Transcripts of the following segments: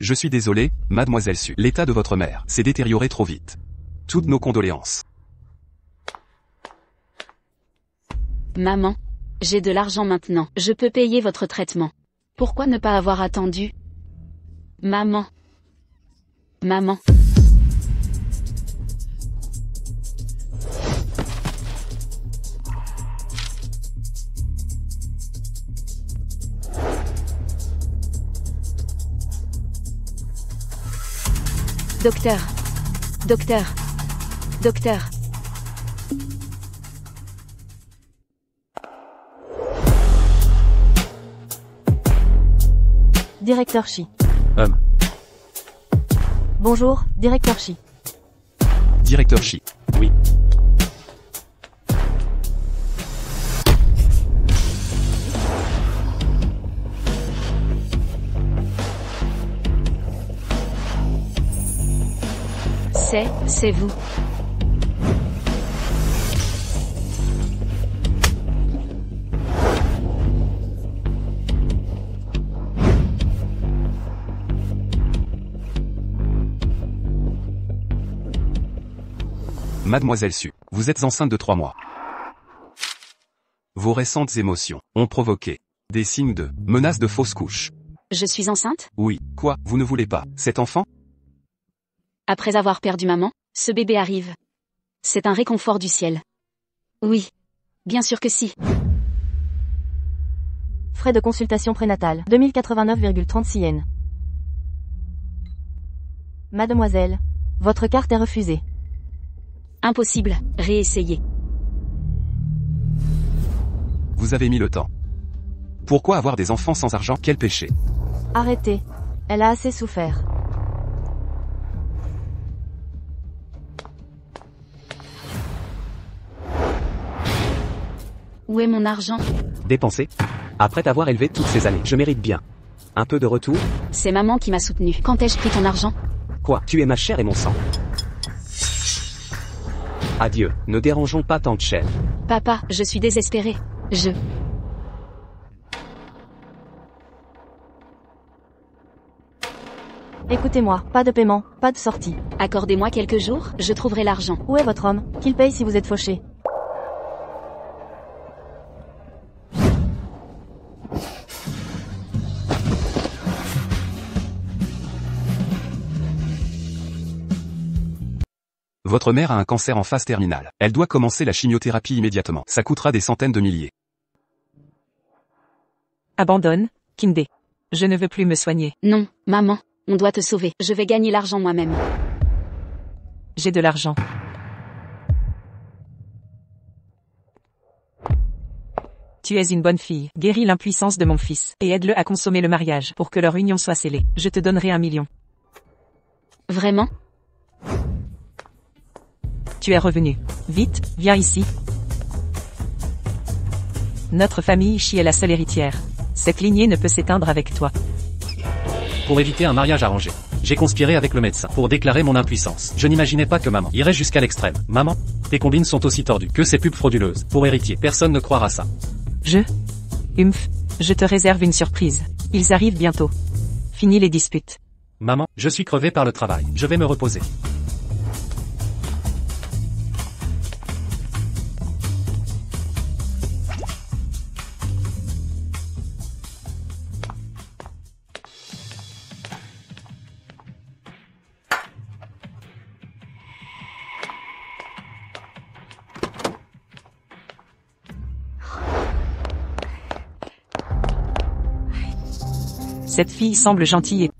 Je suis désolé, mademoiselle Su. L'état de votre mère s'est détérioré trop vite. Toutes nos condoléances. Maman. J'ai de l'argent maintenant. Je peux payer votre traitement. Pourquoi ne pas avoir attendu? Maman. Maman. Docteur. Docteur. Docteur. Directeur Chi. Bonjour, directeur Chi. Directeur Chi. Oui. C'est vous. Mademoiselle Su, vous êtes enceinte de 3 mois. Vos récentes émotions ont provoqué des signes de menace de fausse couche. Je suis enceinte? Oui, quoi, vous ne voulez pas cet enfant? Après avoir perdu maman, ce bébé arrive. C'est un réconfort du ciel. Oui. Bien sûr que si. Frais de consultation prénatale, 2089,36 yens. Mademoiselle, votre carte est refusée. Impossible, réessayez. Vous avez mis le temps. Pourquoi avoir des enfants sans argent? Quel péché? Arrêtez. Elle a assez souffert. Où est mon argent? Dépensé. Après t'avoir élevé toutes ces années, je mérite bien un peu de retour. C'est maman qui m'a soutenu. Quand ai-je pris ton argent? Quoi? Tu es ma chair et mon sang. Adieu, ne dérangeons pas tant de chair. Papa, je suis désespérée. Écoutez-moi, pas de paiement, pas de sortie. Accordez-moi quelques jours, je trouverai l'argent. Où est votre homme? Qu'il paye si vous êtes fauché. Votre mère a un cancer en phase terminale. Elle doit commencer la chimiothérapie immédiatement. Ça coûtera des centaines de milliers. Abandonne, Kinde. Je ne veux plus me soigner. Non, maman, on doit te sauver. Je vais gagner l'argent moi-même. J'ai de l'argent. Tu es une bonne fille. Guéris l'impuissance de mon fils et aide-le à consommer le mariage pour que leur union soit scellée. Je te donnerai 1 million. Vraiment? Tu es revenu. Vite, viens ici. Notre famille Chi est la seule héritière. Cette lignée ne peut s'éteindre avec toi. Pour éviter un mariage arrangé, j'ai conspiré avec le médecin pour déclarer mon impuissance. Je n'imaginais pas que maman irait jusqu'à l'extrême. Maman, tes combines sont aussi tordues que ces pubs frauduleuses. Pour héritier, personne ne croira ça. Je te réserve une surprise. Ils arrivent bientôt. Finis les disputes. Maman, je suis crevé par le travail. Je vais me reposer. Cette fille semble gentille et...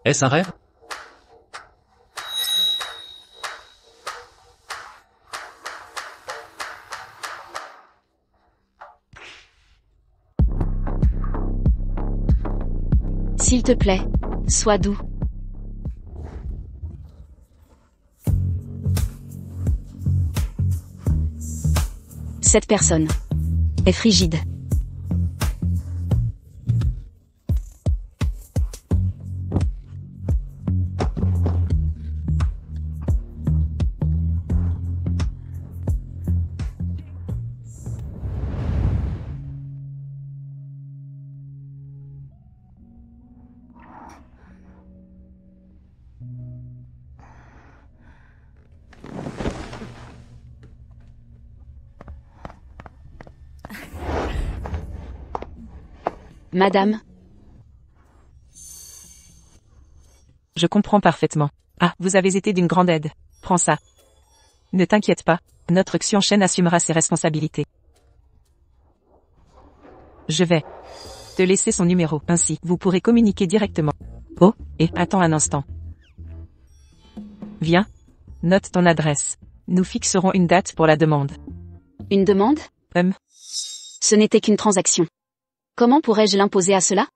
Est-ce un rêve? S'il te plaît, sois doux. Cette personne est frigide. Madame, Je comprends parfaitement. Ah, vous avez été d'une grande aide. Prends ça. Ne t'inquiète pas, notre Xianchen assumera ses responsabilités. Je vais te laisser son numéro, ainsi vous pourrez communiquer directement. Oh, et attends un instant. Viens. Note ton adresse. Nous fixerons une date pour la demande. une demande? Ce n'était qu'une transaction. Comment pourrais-je l'imposer à cela?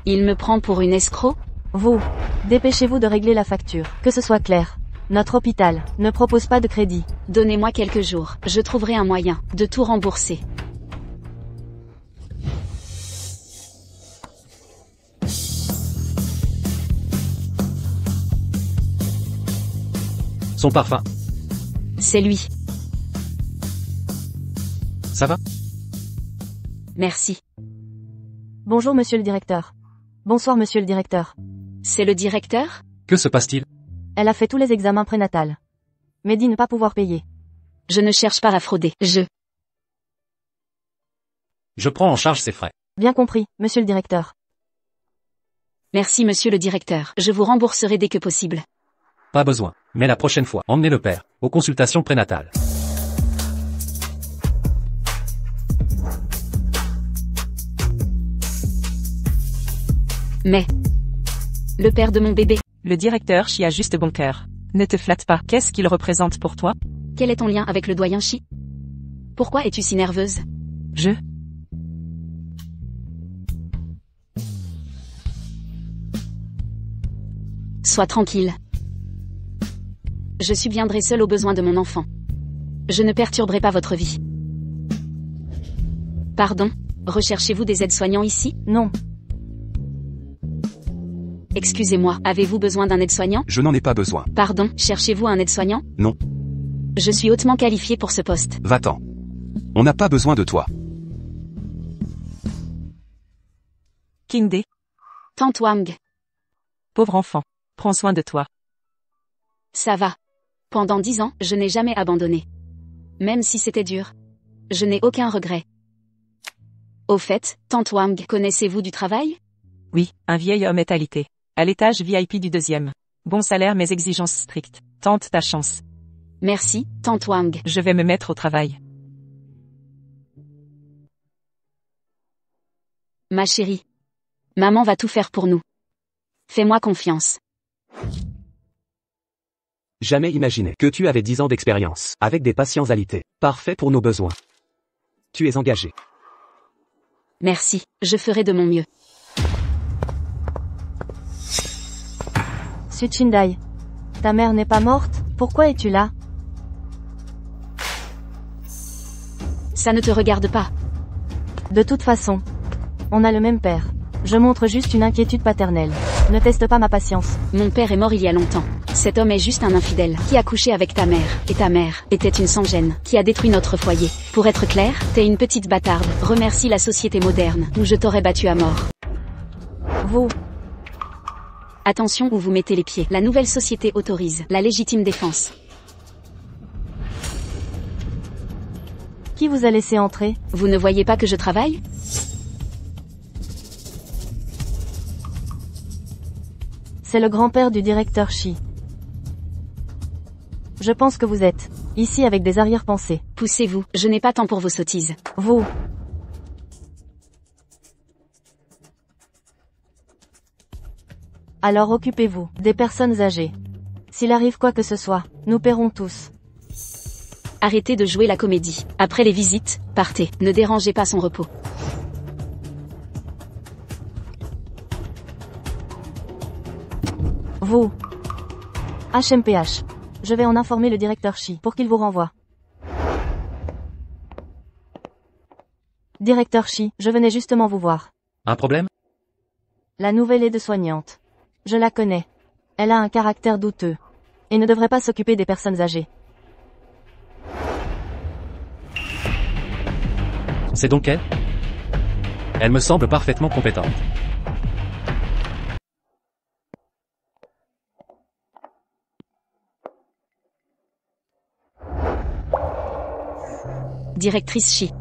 Il me prend pour une escroc? Vous, dépêchez-vous de régler la facture, que ce soit clair. Notre hôpital ne propose pas de crédit. Donnez-moi quelques jours, je trouverai un moyen de tout rembourser. Son parfum. C'est lui. Ça va? Merci. Bonjour monsieur le directeur. Bonsoir monsieur le directeur. C'est le directeur? Que se passe-t-il? Elle a fait tous les examens prénatals. Mais dit ne pas pouvoir payer. Je ne cherche pas à frauder. Je prends en charge ses frais. Bien compris, monsieur le directeur. Merci monsieur le directeur. Je vous rembourserai dès que possible. Pas besoin. Mais la prochaine fois, emmenez le père aux consultations prénatales. Mais le père de mon bébé, Le directeur Chi a juste bon cœur. Ne te flatte pas. Qu'est-ce qu'il représente pour toi? quel est ton lien avec le doyen Chi? Pourquoi es-tu si nerveuse? Sois tranquille. Je subviendrai seule aux besoins de mon enfant. Je ne perturberai pas votre vie. Pardon, recherchez-vous des aides-soignants ici? Non. Excusez-moi, avez-vous besoin d'un aide-soignant? Je n'en ai pas besoin. Pardon, cherchez-vous un aide-soignant? Non. Je suis hautement qualifié pour ce poste. Va-t'en. On n'a pas besoin de toi. King Day, Tante Wang, pauvre enfant. Prends soin de toi. ça va. Pendant 10 ans, je n'ai jamais abandonné. Même si c'était dur. Je n'ai aucun regret. Au fait, Tante Wang, connaissez-vous du travail? Oui, un vieil homme est alité. À l'étage VIP du 2e. Bon salaire mais exigences strictes. Tente ta chance. Merci, Tante Wang. Je vais me mettre au travail. Ma chérie. Maman va tout faire pour nous. Fais-moi confiance. Jamais imaginé que tu avais 10 ans d'expérience, avec des patients alités. Parfait pour nos besoins. Tu es engagé. Merci, je ferai de mon mieux. Suchindai. Ta mère n'est pas morte? Pourquoi es-tu là? Ça ne te regarde pas. De toute façon, on a le même père. Je montre juste une inquiétude paternelle. Ne teste pas ma patience. Mon père est mort il y a longtemps. Cet homme est juste un infidèle, qui a couché avec ta mère, et ta mère était une sans-gêne, qui a détruit notre foyer. Pour être clair, t'es une petite bâtarde. Remercie la société moderne, où je t'aurais battu à mort. Vous, Attention où vous mettez les pieds. La nouvelle société autorise la légitime défense. qui vous a laissé entrer? Vous ne voyez pas que je travaille? C'est le grand-père du directeur Chi. Je pense que vous êtes ici avec des arrière-pensées. Poussez-vous, je n'ai pas temps pour vos sottises. Vous. Alors occupez-vous des personnes âgées. S'il arrive quoi que ce soit, nous paierons tous. Arrêtez de jouer la comédie. Après les visites, partez. Ne dérangez pas son repos. Vous. HMPH. Je vais en informer le directeur Chi pour qu'il vous renvoie. Directeur Chi, je venais justement vous voir. Un problème? La nouvelle aide-soignante. Je la connais. Elle a un caractère douteux. Et ne devrait pas s'occuper des personnes âgées. C'est donc elle? Elle me semble parfaitement compétente. Directrice Chi.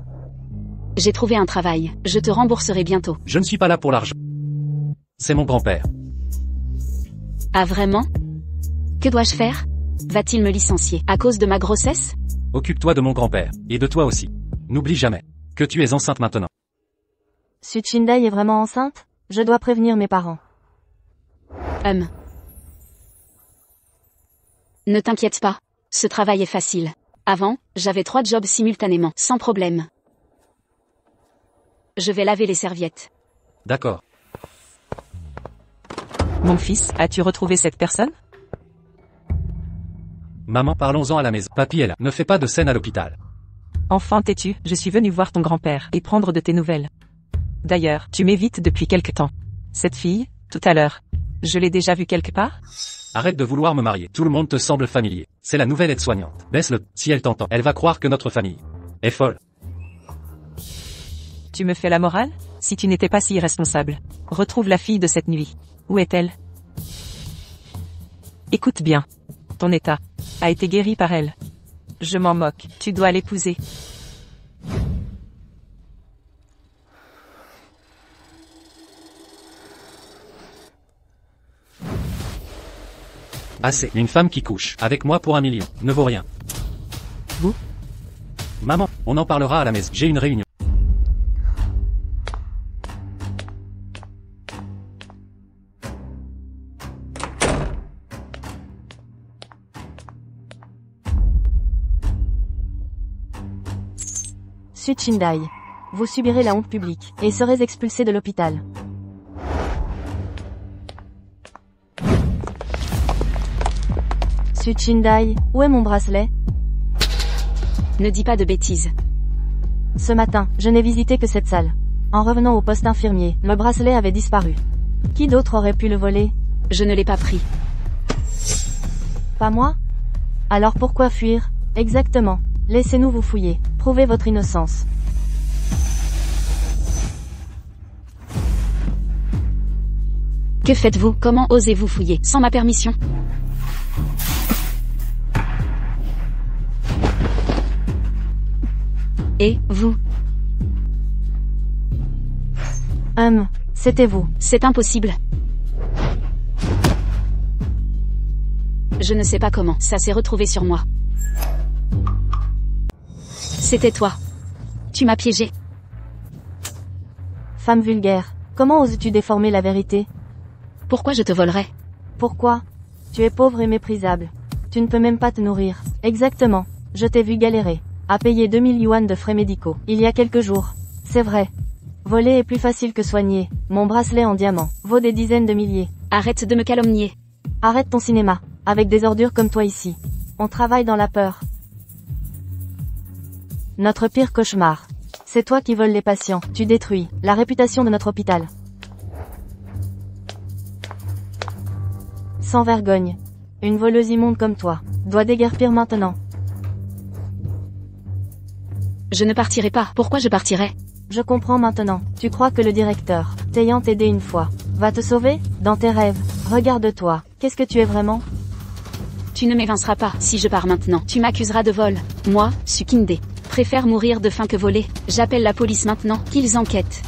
J'ai trouvé un travail. Je te rembourserai bientôt. Je ne suis pas là pour l'argent. C'est mon grand-père. Ah vraiment? Que dois-je faire? Va-t-il me licencier à cause de ma grossesse? Occupe-toi de mon grand-père. Et de toi aussi. N'oublie jamais que tu es enceinte maintenant. Suchindai est vraiment enceinte? Je dois prévenir mes parents. Ne t'inquiète pas. Ce travail est facile. Avant, j'avais 3 jobs simultanément, sans problème. Je vais laver les serviettes. D'accord. Mon fils, as-tu retrouvé cette personne? Maman, parlons-en à la maison. Papy est là. Ne fais pas de scène à l'hôpital. Enfant têtu, je suis venu voir ton grand-père et prendre de tes nouvelles. D'ailleurs, tu m'évites depuis quelque temps. Cette fille, tout à l'heure, je l'ai déjà vue quelque part? Arrête de vouloir me marier. Tout le monde te semble familier. C'est la nouvelle aide-soignante. Baisse-le. Si elle t'entend, elle va croire que notre famille est folle. Tu me fais la morale? Si tu n'étais pas si irresponsable. Retrouve la fille de cette nuit. Où est-elle? Écoute bien. Ton état a été guéri par elle. Je m'en moque. Tu dois l'épouser. Assez. Une femme qui couche avec moi pour 1 million ne vaut rien. Vous? Maman, on en parlera à la maison. J'ai une réunion. Suchindai. Vous subirez la honte publique et serez expulsé de l'hôpital. Suchindai, où est mon bracelet? Ne dis pas de bêtises. Ce matin, je n'ai visité que cette salle. En revenant au poste infirmier, le bracelet avait disparu. Qui d'autre aurait pu le voler? Je ne l'ai pas pris. Pas moi? Alors pourquoi fuir? Exactement. Laissez-nous vous fouiller. Prouvez votre innocence. Que faites-vous? Comment osez-vous fouiller sans ma permission? Et vous? C'était vous. C'est impossible. Je ne sais pas comment ça s'est retrouvé sur moi. C'était toi. Tu m'as piégé. Femme vulgaire, comment oses-tu déformer la vérité? Pourquoi je te volerais? Pourquoi? Tu es pauvre et méprisable. Tu ne peux même pas te nourrir. Exactement. Je t'ai vu galérer. À payer 2000 yuan de frais médicaux, il y a quelques jours. C'est vrai. Voler est plus facile que soigner. Mon bracelet en diamant vaut des dizaines de milliers. Arrête de me calomnier. Arrête ton cinéma. Avec des ordures comme toi ici. On travaille dans la peur. Notre pire cauchemar. C'est toi qui voles les patients. Tu détruis la réputation de notre hôpital. Sans vergogne. Une voleuse immonde comme toi doit déguerpir maintenant. Je ne partirai pas. Pourquoi je partirais? Je comprends maintenant. Tu crois que le directeur, t'ayant aidé une fois, va te sauver? Dans tes rêves. Regarde-toi. Qu'est-ce que tu es vraiment? Tu ne m'évinceras pas. Si je pars maintenant, tu m'accuseras de vol. Moi, Sukinde, préfère mourir de faim que voler. J'appelle la police maintenant, qu'ils enquêtent.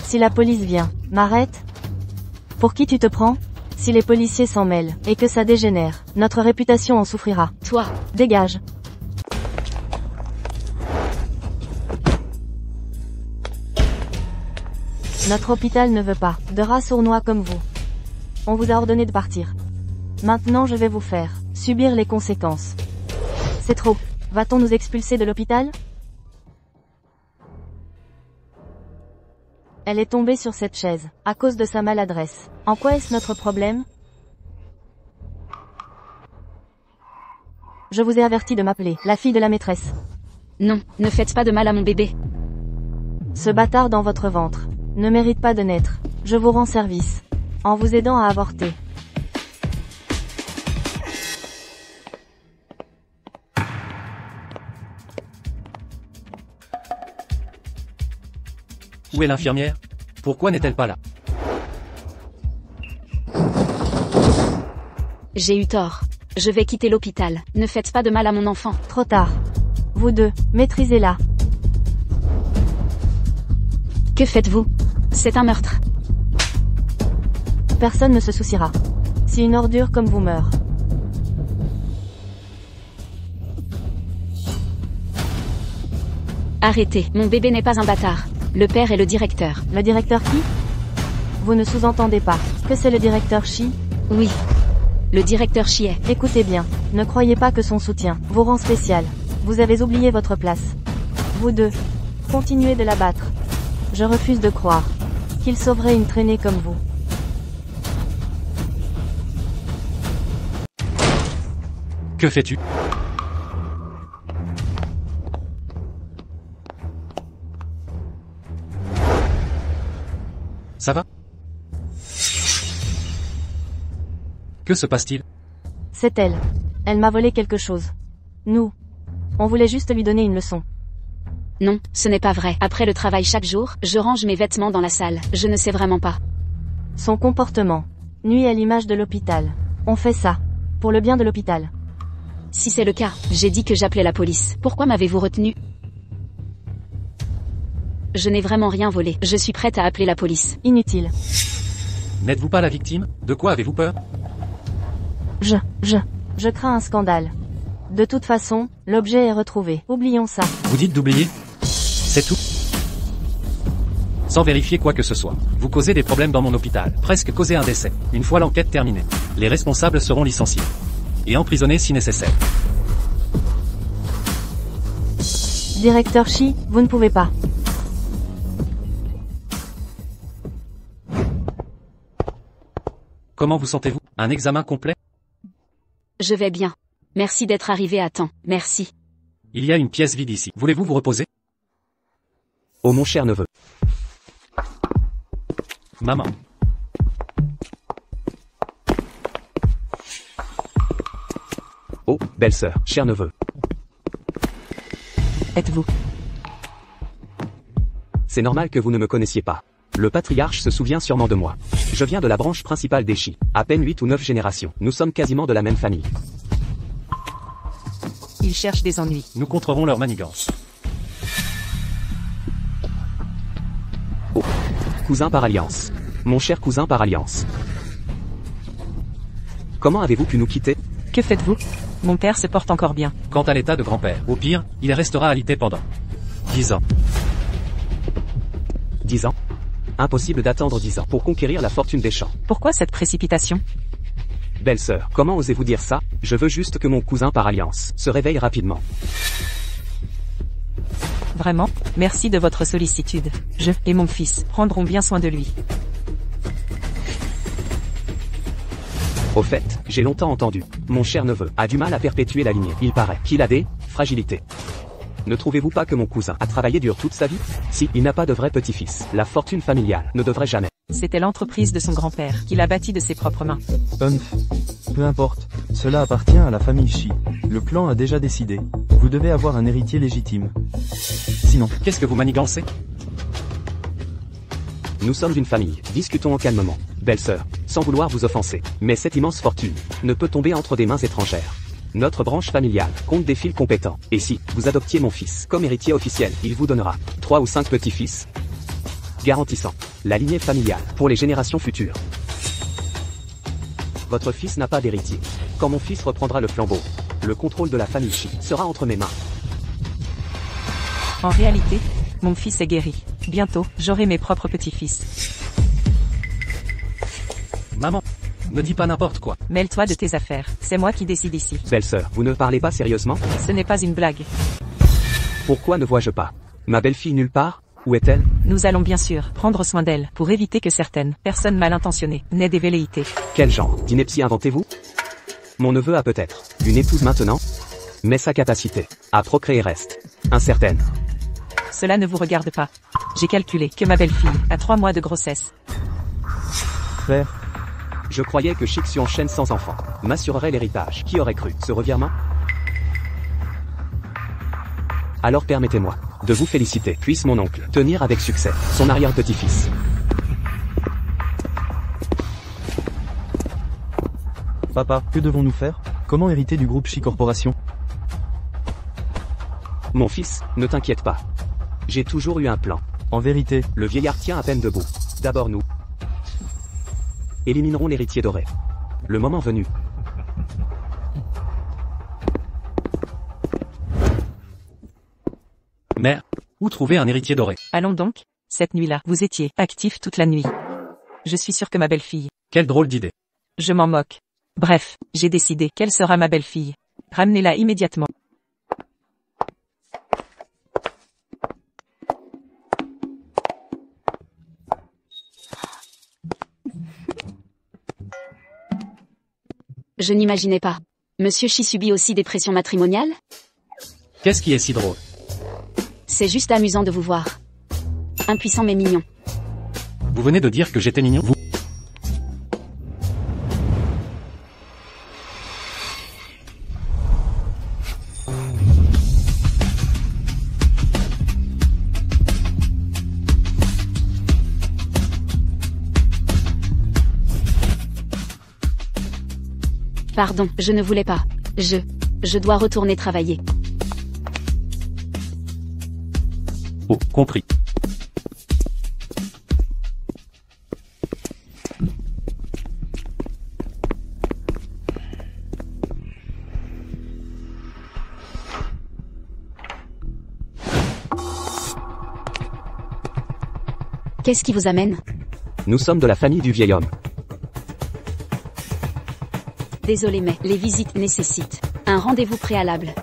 Si la police vient, m'arrête? Pour qui tu te prends? Si les policiers s'en mêlent, et que ça dégénère, notre réputation en souffrira. Toi, Dégage. Notre hôpital ne veut pas de rats sournois comme vous. On vous a ordonné de partir. Maintenant je vais vous faire subir les conséquences. C'est trop. Va-t-on nous expulser de l'hôpital? Elle est tombée sur cette chaise, à cause de sa maladresse. En quoi est-ce notre problème? Je vous ai averti de m'appeler la fille de la maîtresse. non, ne faites pas de mal à mon bébé. Ce bâtard dans votre ventre ne mérite pas de naître. Je vous rends service en vous aidant à avorter. Où est l'infirmière? Pourquoi n'est-elle pas là? J'ai eu tort. Je vais quitter l'hôpital. Ne faites pas de mal à mon enfant. Trop tard. Vous deux, maîtrisez-la. Que faites-vous? C'est un meurtre. Personne ne se souciera. Si une ordure comme vous meurt. Arrêtez, mon bébé n'est pas un bâtard. Le père est le directeur. Le directeur qui? Vous ne sous-entendez pas que c'est le directeur Chi? Oui. Le directeur Chi est. Écoutez bien, ne croyez pas que son soutien vous rend spécial. Vous avez oublié votre place. Vous deux, continuez de la battre. Je refuse de croire qu'il sauverait une traînée comme vous. Que fais-tu? Ça va? Que se passe-t-il? C'est elle. Elle m'a volé quelque chose. Nous. On voulait juste lui donner une leçon. Non, ce n'est pas vrai. Après le travail chaque jour, je range mes vêtements dans la salle. Je ne sais vraiment pas. Son comportement nuit à l'image de l'hôpital. On fait ça pour le bien de l'hôpital. Si c'est le cas, j'ai dit que j'appelais la police. Pourquoi m'avez-vous retenu? Je n'ai vraiment rien volé. Je suis prête à appeler la police. Inutile. N'êtes-vous pas la victime? De quoi avez-vous peur? Je crains un scandale. De toute façon, l'objet est retrouvé. Oublions ça. Vous dites d'oublier? C'est tout? Sans vérifier quoi que ce soit. Vous causez des problèmes dans mon hôpital. Presque causé un décès. Une fois l'enquête terminée, les responsables seront licenciés. Et emprisonnés si nécessaire. Directeur Chi, vous ne pouvez pas. Comment vous sentez-vous? Un examen complet? Je vais bien. Merci d'être arrivé à temps. Merci. Il y a une pièce vide ici. Voulez-vous vous reposer? Oh mon cher neveu. Maman. Oh, belle-sœur, cher neveu. Êtes-vous? C'est normal que vous ne me connaissiez pas. Le patriarche se souvient sûrement de moi. Je viens de la branche principale des Chi. À peine 8 ou 9 générations. Nous sommes quasiment de la même famille. Ils cherchent des ennuis. Nous contrerons leur manigance. Oh. Cousin par alliance. Mon cher cousin par alliance. Comment avez-vous pu nous quitter? Que faites-vous? Mon père se porte encore bien. Quant à l'état de grand-père, au pire, il restera alité pendant 10 ans. 10 ans? Impossible d'attendre 10 ans pour conquérir la fortune des champs. Pourquoi cette précipitation? Belle-sœur, comment osez-vous dire ça? Je veux juste que mon cousin par alliance se réveille rapidement. Vraiment? Merci de votre sollicitude. Je et mon fils prendrons bien soin de lui. Au fait, j'ai longtemps entendu. Mon cher neveu a du mal à perpétuer la lignée. Il paraît qu'il a des fragilités. Ne trouvez-vous pas que mon cousin a travaillé dur toute sa vie? Si, il n'a pas de vrai petit-fils. La fortune familiale ne devrait jamais. C'était l'entreprise de son grand-père, qu'il a bâtie de ses propres mains. Peu importe. Cela appartient à la famille Chi. Le clan a déjà décidé. Vous devez avoir un héritier légitime. Sinon, Qu'est-ce que vous manigancez? Nous sommes une famille. Discutons calmement. Belle-sœur, sans vouloir vous offenser. Mais cette immense fortune ne peut tomber entre des mains étrangères. Notre branche familiale compte des fils compétents. Et si vous adoptiez mon fils comme héritier officiel, il vous donnera 3 ou 5 petits-fils, garantissant la lignée familiale pour les générations futures. Votre fils n'a pas d'héritier. Quand mon fils reprendra le flambeau, le contrôle de la famille Shi sera entre mes mains. En réalité, mon fils est guéri. Bientôt, j'aurai mes propres petits-fils. Maman, ne dis pas n'importe quoi. Mêle-toi de tes affaires, c'est moi qui décide ici. Belle-sœur, vous ne parlez pas sérieusement? Ce n'est pas une blague. Pourquoi ne vois-je pas ma belle-fille nulle part? Où est-elle? Nous allons bien sûr prendre soin d'elle, pour éviter que certaines personnes mal intentionnées n'aient des velléités. Quel genre d'ineptie inventez-vous? Mon neveu a peut-être une épouse maintenant, mais sa capacité à procréer reste incertaine. Cela ne vous regarde pas. J'ai calculé que ma belle-fille a 3 mois de grossesse. Père, Je croyais que Shi Xianchen sans enfant m'assurerait l'héritage. Qui aurait cru ce revirement? Alors permettez-moi de vous féliciter. Puisse mon oncle tenir avec succès son arrière-petit-fils. papa, que devons-nous faire? Comment hériter du groupe Shi Corporation? Mon fils, ne t'inquiète pas. J'ai toujours eu un plan. En vérité, Le vieillard tient à peine debout. D'abord nous éliminerons l'héritier doré. Le moment venu. Mère, où trouver un héritier doré? Allons donc. Cette nuit-là, vous étiez actif toute la nuit. Je suis sûr que ma belle-fille. Quelle drôle d'idée. Je m'en moque. Bref, j'ai décidé quelle sera ma belle-fille. Ramenez-la immédiatement. Je n'imaginais pas. Monsieur Shi subit aussi des pressions matrimoniales? Qu'est-ce qui est si drôle? C'est juste amusant de vous voir. Impuissant mais mignon. Vous venez de dire que j'étais mignon, vous? Pardon, je ne voulais pas. Je dois retourner travailler. Oh, compris. Qu'est-ce qui vous amène? Nous sommes de la famille du vieil homme. Désolé mais les visites nécessitent un rendez-vous préalable.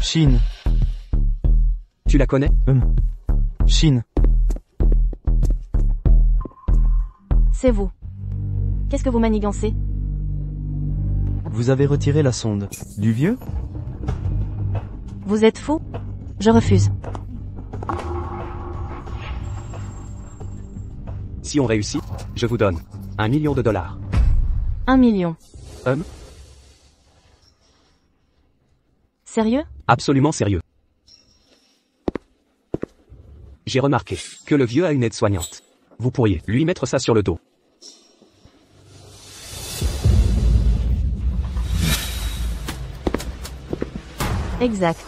Chine. Tu la connais? Chine. C'est vous. Qu'est-ce que vous manigancez? Vous avez retiré la sonde. Du vieux? Vous êtes fou? Je refuse. Si on réussit, je vous donne $1 million. 1 million. Sérieux? Absolument sérieux. J'ai remarqué que le vieux a une aide-soignante. Vous pourriez lui mettre ça sur le dos. Exact.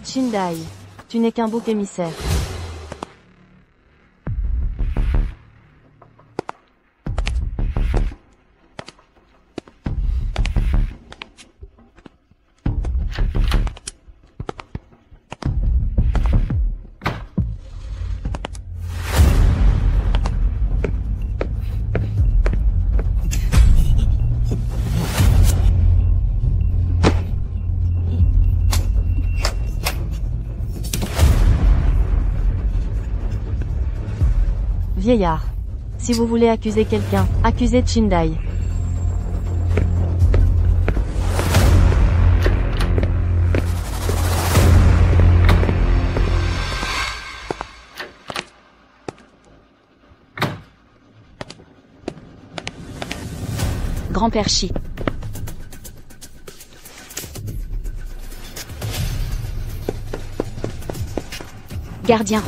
Shindai. Tu n'es qu'un bouc émissaire. Vieillard. Si vous voulez accuser quelqu'un, accusez Shindai. Grand-père Shi. Gardien.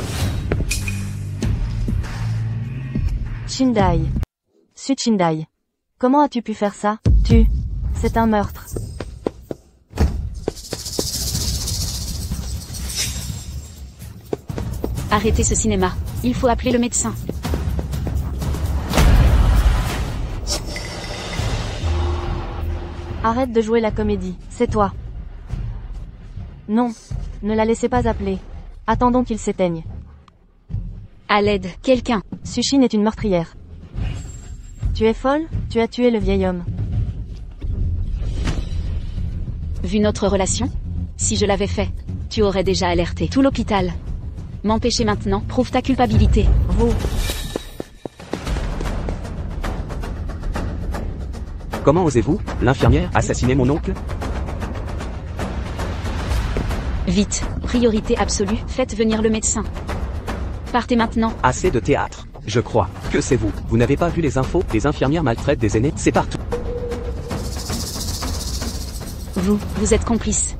Shindai. Su Shindai. Comment as-tu pu faire ça? C'est un meurtre. Arrêtez ce cinéma. Il faut appeler le médecin. Arrête de jouer la comédie, c'est toi. Non. Ne la laissez pas appeler. Attendons qu'il s'éteigne. À l'aide, quelqu'un. Sushine est une meurtrière. Tu es folle? Tu as tué le vieil homme. Vu notre relation? Si je l'avais fait, tu aurais déjà alerté tout l'hôpital. M'empêcher maintenant prouve ta culpabilité. Vous. Comment osez-vous, l'infirmière, assassiner mon oncle? Vite, priorité absolue, faites venir le médecin. Partez maintenant. Assez de théâtre. Je crois que c'est vous. Vous n'avez pas vu les infos? Les infirmières maltraitent des aînés, c'est partout. Vous êtes complice.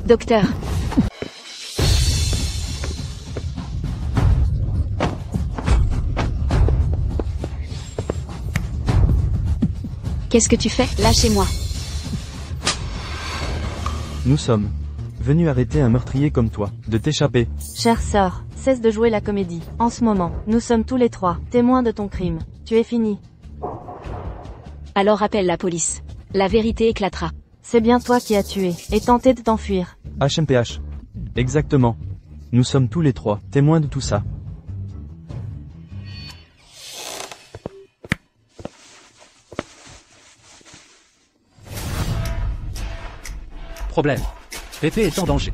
Docteur. Qu'est-ce que tu fais? Lâchez-moi. Nous sommes venus arrêter un meurtrier comme toi, de t'échapper. Chère sœur, cesse de jouer la comédie. En ce moment, nous sommes tous les trois témoins de ton crime. Tu es fini. Alors appelle la police. La vérité éclatera. C'est bien toi qui as tué, et tenté de t'enfuir. HMPH. Exactement. Nous sommes tous les trois témoins de tout ça. Problème. Pépé est en danger.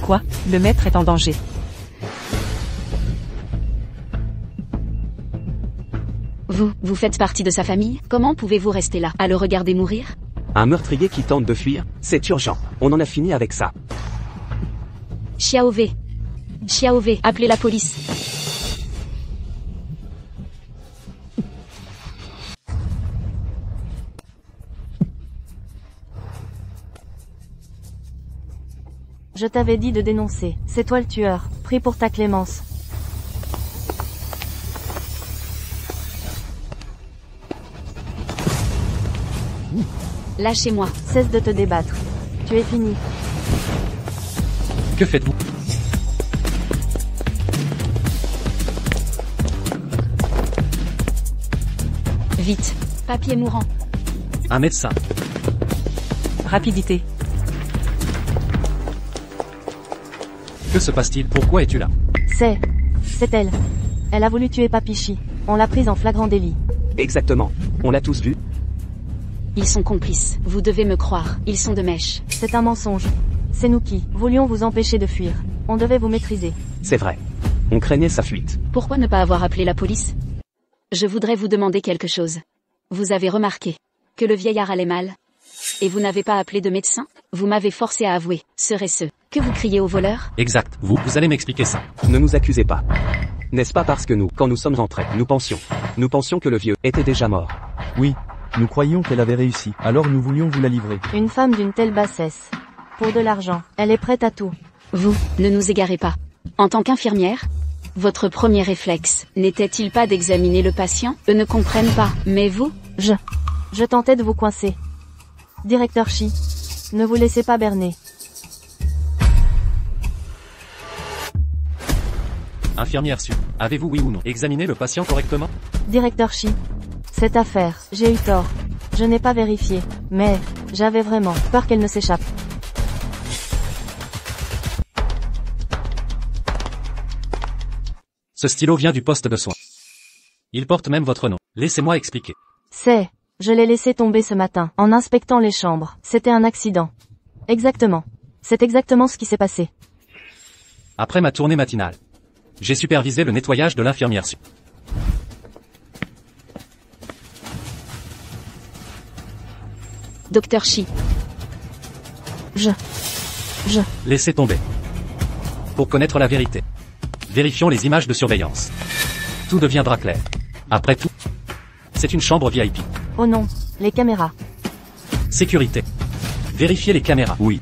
Quoi? Le maître est en danger. Vous faites partie de sa famille? Comment pouvez-vous rester là, à le regarder mourir? Un meurtrier qui tente de fuir? C'est urgent. On en a fini avec ça. Xiaové. Xiaové, appelez la police. Je t'avais dit de dénoncer. C'est toi le tueur. Prie pour ta clémence. Lâchez-moi. Cesse de te débattre. Tu es fini. Que faites-vous? Vite. Papier mourant. Un médecin. Rapidité. Que se passe-t-il? Pourquoi es-tu là? C'est elle. Elle a voulu tuer Papichi. On l'a prise en flagrant délit. Exactement. On l'a tous vu. Ils sont complices. Vous devez me croire. Ils sont de mèche. C'est un mensonge. C'est nous qui voulions vous empêcher de fuir. On devait vous maîtriser. C'est vrai. On craignait sa fuite. Pourquoi ne pas avoir appelé la police? Je voudrais vous demander quelque chose. Vous avez remarqué que le vieillard allait mal? Et vous n'avez pas appelé de médecin? Vous m'avez forcé à avouer. Serait-ce que vous criez au voleur? Exact. Vous allez m'expliquer ça. Ne nous accusez pas. N'est-ce pas parce que nous, quand nous sommes rentrés, nous pensions que le vieux était déjà mort. Oui. Nous croyions qu'elle avait réussi, alors nous voulions vous la livrer. Une femme d'une telle bassesse. Pour de l'argent, elle est prête à tout. Vous, ne nous égarez pas. En tant qu'infirmière, votre premier réflexe, n'était-il pas d'examiner le patient? Eux ne comprennent pas, mais vous? Je tentais de vous coincer. Directeur Shi. Ne vous laissez pas berner. Infirmière Su, avez-vous oui ou non examiné le patient correctement? Directeur Shi. Cette affaire, j'ai eu tort. Je n'ai pas vérifié, mais j'avais vraiment peur qu'elle ne s'échappe. Ce stylo vient du poste de soins. Il porte même votre nom. Laissez-moi expliquer. Je l'ai laissé tomber ce matin, en inspectant les chambres. C'était un accident. Exactement. C'est exactement ce qui s'est passé. Après ma tournée matinale, j'ai supervisé le nettoyage de l'infirmière Su. Docteur Shi. Laissez tomber. Pour connaître la vérité, vérifions les images de surveillance. Tout deviendra clair. Après tout, c'est une chambre VIP. Oh non, les caméras. Sécurité. Vérifiez les caméras. Oui.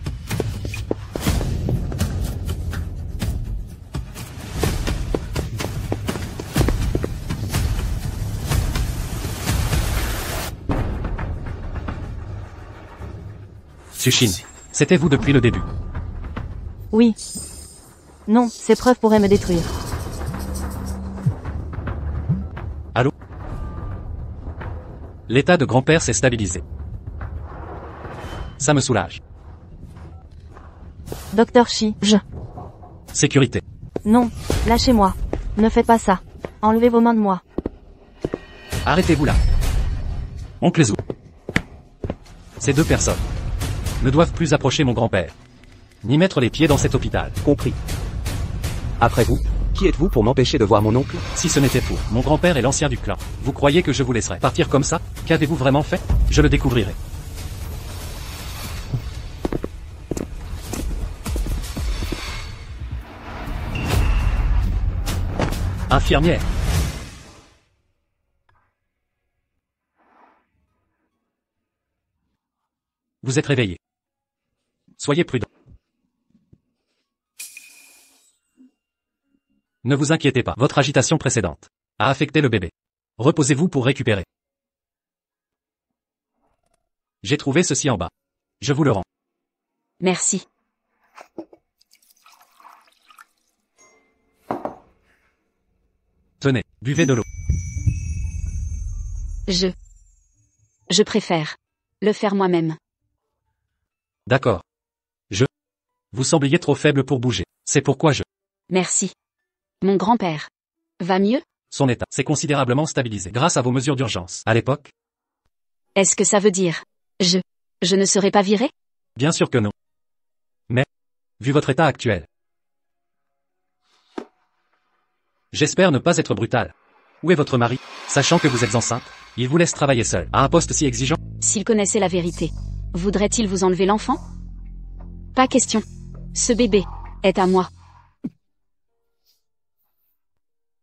Sushine, c'était vous depuis le début. Oui. Non, ces preuves pourraient me détruire. Allô? L'état de grand-père s'est stabilisé. Ça me soulage. Docteur Shi, Sécurité. Non, lâchez-moi. Ne faites pas ça. Enlevez vos mains de moi. Arrêtez-vous là. Oncle Zou. Ces deux personnes ne doivent plus approcher mon grand-père, ni mettre les pieds dans cet hôpital. Compris. Après vous, qui êtes-vous pour m'empêcher de voir mon oncle? Si ce n'était pour mon grand-père est l'ancien du clan, vous croyez que je vous laisserais partir comme ça? Qu'avez-vous vraiment fait? Je le découvrirai. Infirmière. Vous êtes réveillé. Soyez prudent. Ne vous inquiétez pas, votre agitation précédente a affecté le bébé. Reposez-vous pour récupérer. J'ai trouvé ceci en bas. Je vous le rends. Merci. Tenez, buvez de l'eau. Je préfère le faire moi-même. D'accord. Vous sembliez trop faible pour bouger. C'est pourquoi Merci. Mon grand-père va mieux? Son état s'est considérablement stabilisé grâce à vos mesures d'urgence. À l'époque? Est-ce que ça veut dire je ne serai pas viré? Bien sûr que non. Mais, vu votre état actuel, j'espère ne pas être brutal. Où est votre mari? Sachant que vous êtes enceinte, il vous laisse travailler seul, à un poste si exigeant? S'il connaissait la vérité, voudrait-il vous enlever l'enfant? Pas question. Ce bébé est à moi.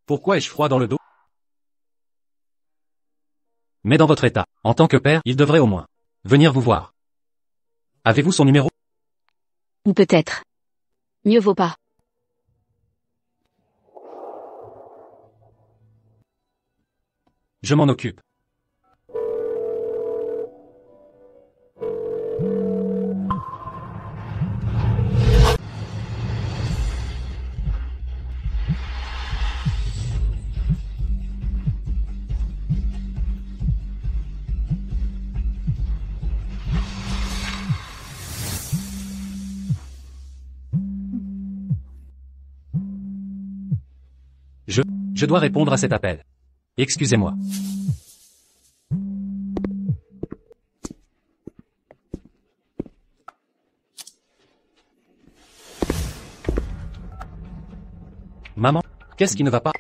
Pourquoi ai-je froid dans le dos? Mais dans votre état, en tant que père, il devrait au moins venir vous voir. Avez-vous son numéro? Ou peut-être. Mieux vaut pas. Je m'en occupe. Je dois répondre à cet appel. Excusez-moi. Maman, qu'est-ce qui ne va pas?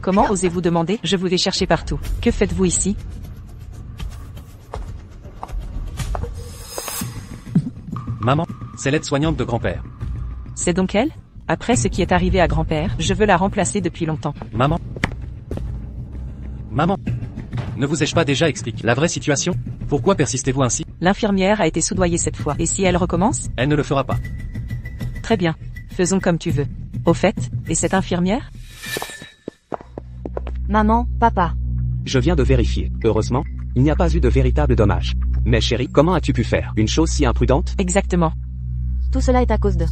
Comment osez-vous demander? Je vous ai cherché partout. Que faites-vous ici? Maman, c'est l'aide-soignante de grand-père. C'est donc elle? Après ce qui est arrivé à grand-père, je veux la remplacer depuis longtemps. Maman. Ne vous ai-je pas déjà expliqué la vraie situation? Pourquoi persistez-vous ainsi? L'infirmière a été soudoyée cette fois. Et si elle recommence? Elle ne le fera pas. Très bien. Faisons comme tu veux. Au fait, et cette infirmière? Maman, papa. Je viens de vérifier. Heureusement, il n'y a pas eu de véritable dommage. Mais chérie, comment as-tu pu faire une chose si imprudente? Exactement. Tout cela est à cause de...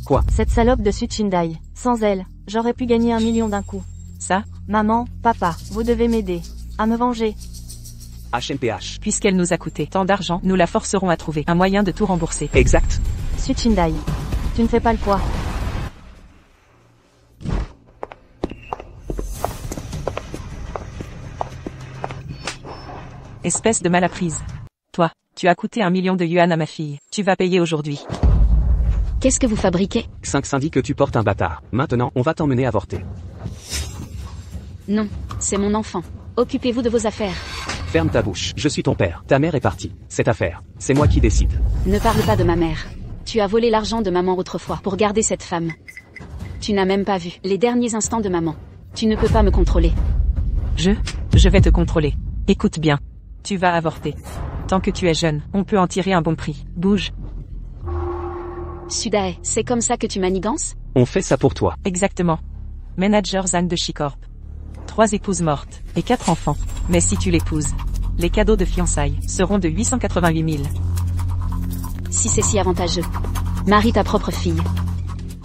Quoi? Cette salope de Suchindai. Sans elle, j'aurais pu gagner 1 million d'un coup. Ça? Maman, papa, vous devez m'aider à me venger. HMPH. Puisqu'elle nous a coûté tant d'argent, nous la forcerons à trouver un moyen de tout rembourser. Exact. Suchindai. Tu ne fais pas le poids. Espèce de malapprise. Toi, tu as coûté 1 million de yuan à ma fille. Tu vas payer aujourd'hui. Qu'est-ce que vous fabriquez? 5 syndic que tu portes un bâtard. Maintenant, on va t'emmener avorter. Non, c'est mon enfant. Occupez-vous de vos affaires. Ferme ta bouche. Je suis ton père. Ta mère est partie. Cette affaire, c'est moi qui décide. Ne parle pas de ma mère. Tu as volé l'argent de maman autrefois pour garder cette femme. Tu n'as même pas vu les derniers instants de maman. Tu ne peux pas me contrôler. Je vais te contrôler. Écoute bien. Tu vas avorter. Tant que tu es jeune, on peut en tirer un bon prix. Bouge. Sudae, c'est comme ça que tu manigances? On fait ça pour toi. Exactement. Manager Zan de Chicorp. 3 épouses mortes, et 4 enfants. Mais si tu l'épouses, Les cadeaux de fiançailles seront de 888 000. Si c'est si avantageux. Marie ta propre fille.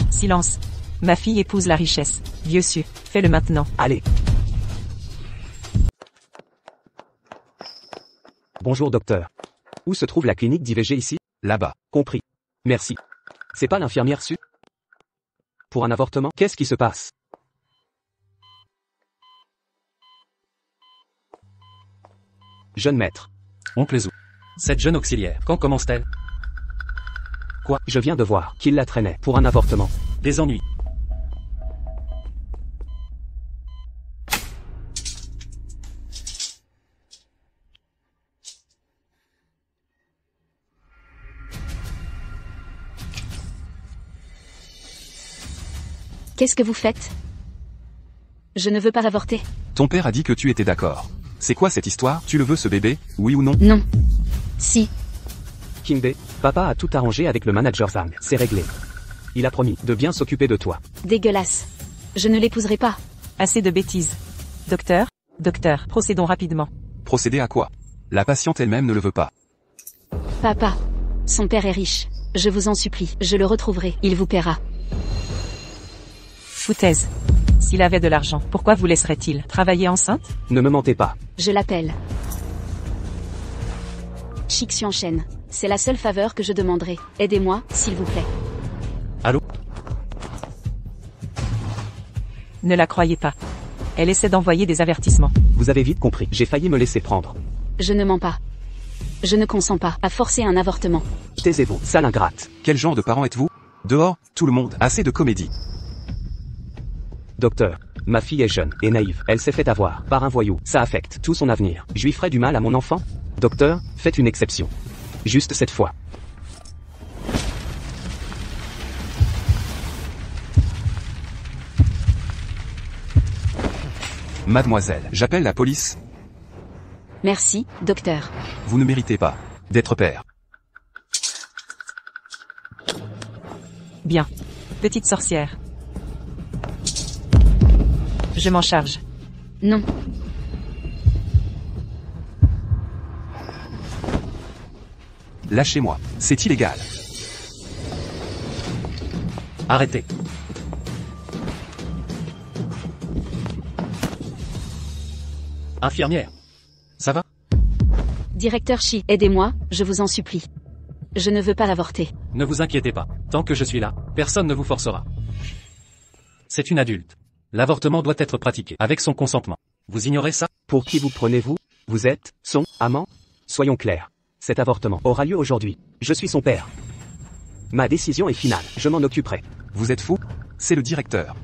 Silence. Ma fille épouse la richesse. Vieux su, fais-le maintenant. Allez. Bonjour docteur. Où se trouve la clinique d'IVG ici? Là-bas. Compris. Merci. C'est pas l'infirmière Su? Pour un avortement, qu'est-ce qui se passe? Jeune maître. Oncle Zou. Cette jeune auxiliaire, quand commence-t-elle? Quoi? Je viens de voir qu'il la traînait pour un avortement. Des ennuis. Qu'est-ce que vous faites? Je ne veux pas avorter. Ton père a dit que tu étais d'accord. C'est quoi cette histoire? Tu le veux ce bébé? Oui ou non? Non. Si. King Bey, papa a tout arrangé avec le manager Zhang. C'est réglé. Il a promis de bien s'occuper de toi. Dégueulasse. Je ne l'épouserai pas. Assez de bêtises. Docteur, procédons rapidement. Procéder à quoi? La patiente elle-même ne le veut pas. Papa. Son père est riche. Je vous en supplie, je le retrouverai. Il vous paiera. Foutaise. S'il avait de l'argent, pourquoi vous laisserait-il travailler enceinte? Ne me mentez pas. Je l'appelle. Chixu enchaîne. C'est la seule faveur que je demanderai. Aidez-moi, s'il vous plaît. Allô? Ne la croyez pas. Elle essaie d'envoyer des avertissements. Vous avez vite compris. J'ai failli me laisser prendre. Je ne mens pas. Je ne consens pas à forcer un avortement. Taisez-vous, sale ingrate. Quel genre de parent êtes-vous? Dehors, tout le monde, assez de comédie. Docteur, ma fille est jeune et naïve. Elle s'est fait avoir par un voyou. Ça affecte tout son avenir. Je lui ferai du mal à mon enfant? Docteur, faites une exception. Juste cette fois. Mademoiselle, j'appelle la police. Merci, docteur. Vous ne méritez pas d'être père. Bien. Petite sorcière. Je m'en charge. Non. Lâchez-moi, c'est illégal. Arrêtez. Infirmière. Ça va? Directeur Chi, aidez-moi, je vous en supplie. Je ne veux pas avorter. Ne vous inquiétez pas. Tant que je suis là, personne ne vous forcera. C'est une adulte. L'avortement doit être pratiqué avec son consentement. Vous ignorez ça? Pour qui vous prenez-vous? Vous êtes son amant? Soyons clairs. Cet avortement aura lieu aujourd'hui. Je suis son père. Ma décision est finale. Je m'en occuperai. Vous êtes fou? C'est le directeur.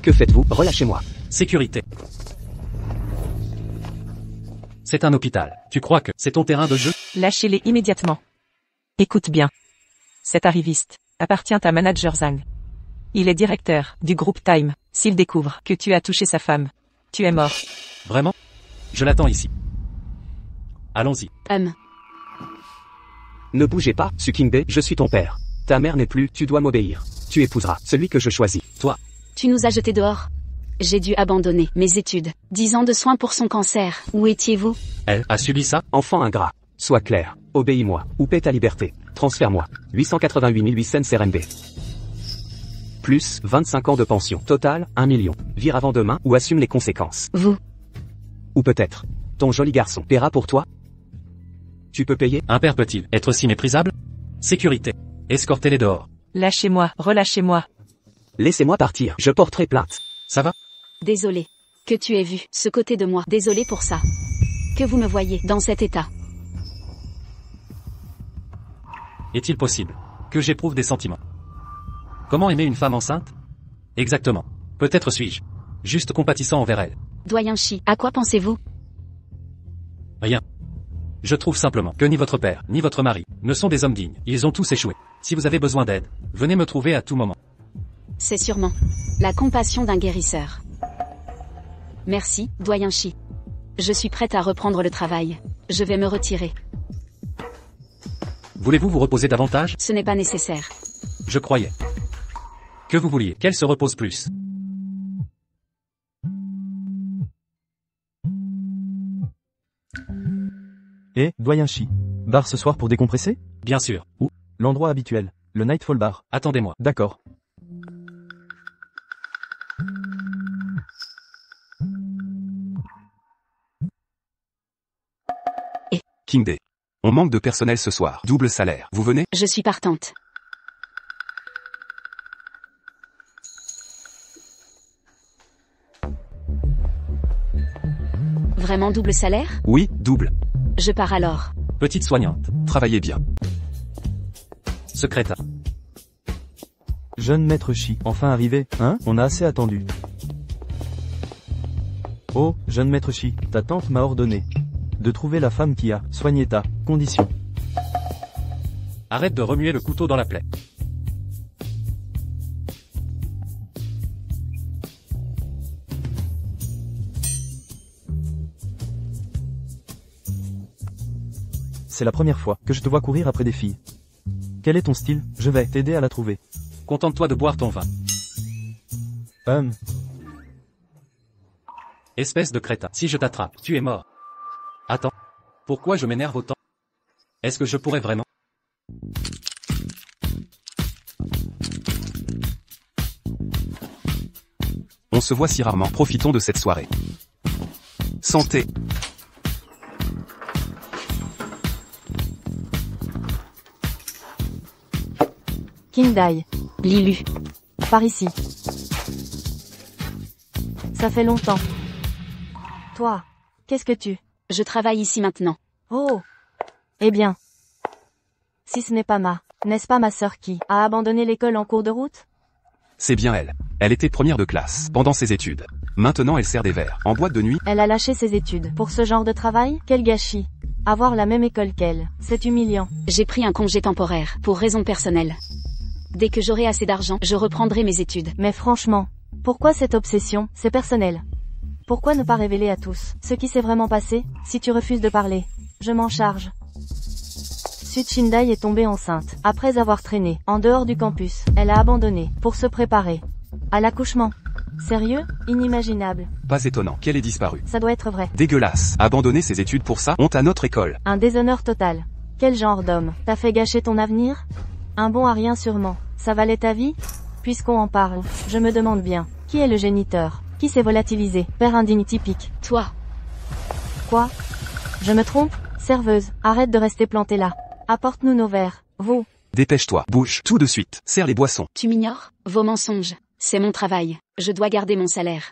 Que faites-vous? Relâchez-moi. Sécurité. C'est un hôpital. Tu crois que c'est ton terrain de jeu? Lâchez-les immédiatement. Écoute bien. Cet arriviste appartient à Manager Zhang. Il est directeur du groupe Time. S'il découvre que tu as touché sa femme, tu es mort. Vraiment? Je l'attends ici. Allons-y. Ne bougez pas, Su King Bey, je suis ton père. Ta mère n'est plus, tu dois m'obéir. Tu épouseras celui que je choisis. Toi. Tu nous as jetés dehors. J'ai dû abandonner mes études. 10 ans de soins pour son cancer. Où étiez-vous? Elle a subi ça? Enfant ingrat. Sois clair. Obéis-moi, ou paie ta liberté. Transfère-moi. 888 800 RMB. Plus 25 ans de pension. Total, 1 million. Vire avant demain ou assume les conséquences. Vous. Ou peut-être. Ton joli garçon paiera pour toi? Tu peux payer? Un père peut-il être si méprisable? Sécurité. Escortez-les dehors. Lâchez-moi, relâchez-moi. Laissez-moi partir. Je porterai plainte. Ça va? Désolé. Que tu aies vu ce côté de moi. Désolé pour ça. Que vous me voyez dans cet état. Est-il possible que j'éprouve des sentiments? Comment aimer une femme enceinte? Exactement. Peut-être suis-je juste compatissant envers elle. Doyen Chi, à quoi pensez-vous? Rien. Je trouve simplement que ni votre père, ni votre mari, ne sont des hommes dignes. Ils ont tous échoué. Si vous avez besoin d'aide, venez me trouver à tout moment. C'est sûrement la compassion d'un guérisseur. Merci, Doyen Chi. Je suis prête à reprendre le travail. Je vais me retirer. Voulez-vous vous reposer davantage? Ce n'est pas nécessaire. Je croyais que vous vouliez qu'elle se repose plus. Et, doyen Chi. Bar ce soir pour décompresser? Bien sûr. Où? L'endroit habituel. Le Nightfall Bar. Attendez-moi. D'accord. King Day. On manque de personnel ce soir. Double salaire. Vous venez? Je suis partante. Vraiment double salaire? Oui, double. Je pars alors. Petite soignante. Travaillez bien. Secrétaire. Jeune maître Chi. Enfin arrivé, hein? On a assez attendu. Oh, jeune maître Chi, ta tante m'a ordonné de trouver la femme qui a soigné ta condition. Arrête de remuer le couteau dans la plaie. C'est la première fois que je te vois courir après des filles. Quel est ton style? Je vais t'aider à la trouver. Contente-toi de boire ton vin. Espèce de crétin. Si je t'attrape, tu es mort. Attends. Pourquoi je m'énerve autant? Est-ce que je pourrais vraiment? On se voit si rarement. Profitons de cette soirée. Santé. King Dai. Lilu. Par ici. Ça fait longtemps. Toi, qu'est-ce que tu... Je travaille ici maintenant. Oh. Eh bien. Si ce n'est pas n'est-ce pas ma sœur qui a abandonné l'école en cours de route? C'est bien elle. Elle était première de classe pendant ses études. Maintenant elle sert des verres en boîte de nuit. Elle a lâché ses études pour ce genre de travail? Quel gâchis. Avoir la même école qu'elle, c'est humiliant. J'ai pris un congé temporaire, pour raisons personnelles. Dès que j'aurai assez d'argent, je reprendrai mes études. Mais franchement, pourquoi cette obsession? C'est personnel. Pourquoi ne pas révéler à tous ce qui s'est vraiment passé? Si tu refuses de parler, je m'en charge. Sud Shindai est tombée enceinte. Après avoir traîné en dehors du campus, elle a abandonné pour se préparer à l'accouchement. Sérieux? Inimaginable. Pas étonnant qu'elle ait disparu. Ça doit être vrai. Dégueulasse. Abandonner ses études pour ça? Honte à notre école. Un déshonneur total. Quel genre d'homme? T'as fait gâcher ton avenir? Un bon à rien sûrement. Ça valait ta vie? Puisqu'on en parle, je me demande bien, qui est le géniteur? Qui s'est volatilisé? Père indigne typique. Toi. Quoi? Je me trompe? Serveuse, arrête de rester plantée là. Apporte-nous nos verres, vous. Dépêche-toi, bouge, tout de suite. Serre les boissons. Tu m'ignores? Vos mensonges. C'est mon travail. Je dois garder mon salaire.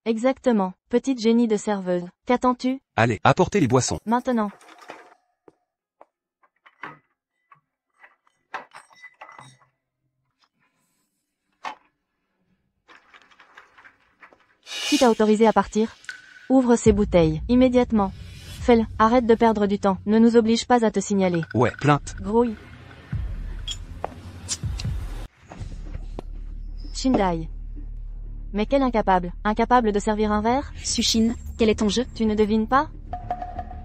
Exactement, petite génie de serveuse. Qu'attends-tu? Allez, apportez les boissons. Maintenant. Qui t'a autorisé à partir? Ouvre ces bouteilles, immédiatement. Fais-le, arrête de perdre du temps, ne nous oblige pas à te signaler. Ouais, plainte. Grouille. Shindai. Mais quel incapable, incapable de servir un verre? Sushin, quel est ton jeu? Tu ne devines pas?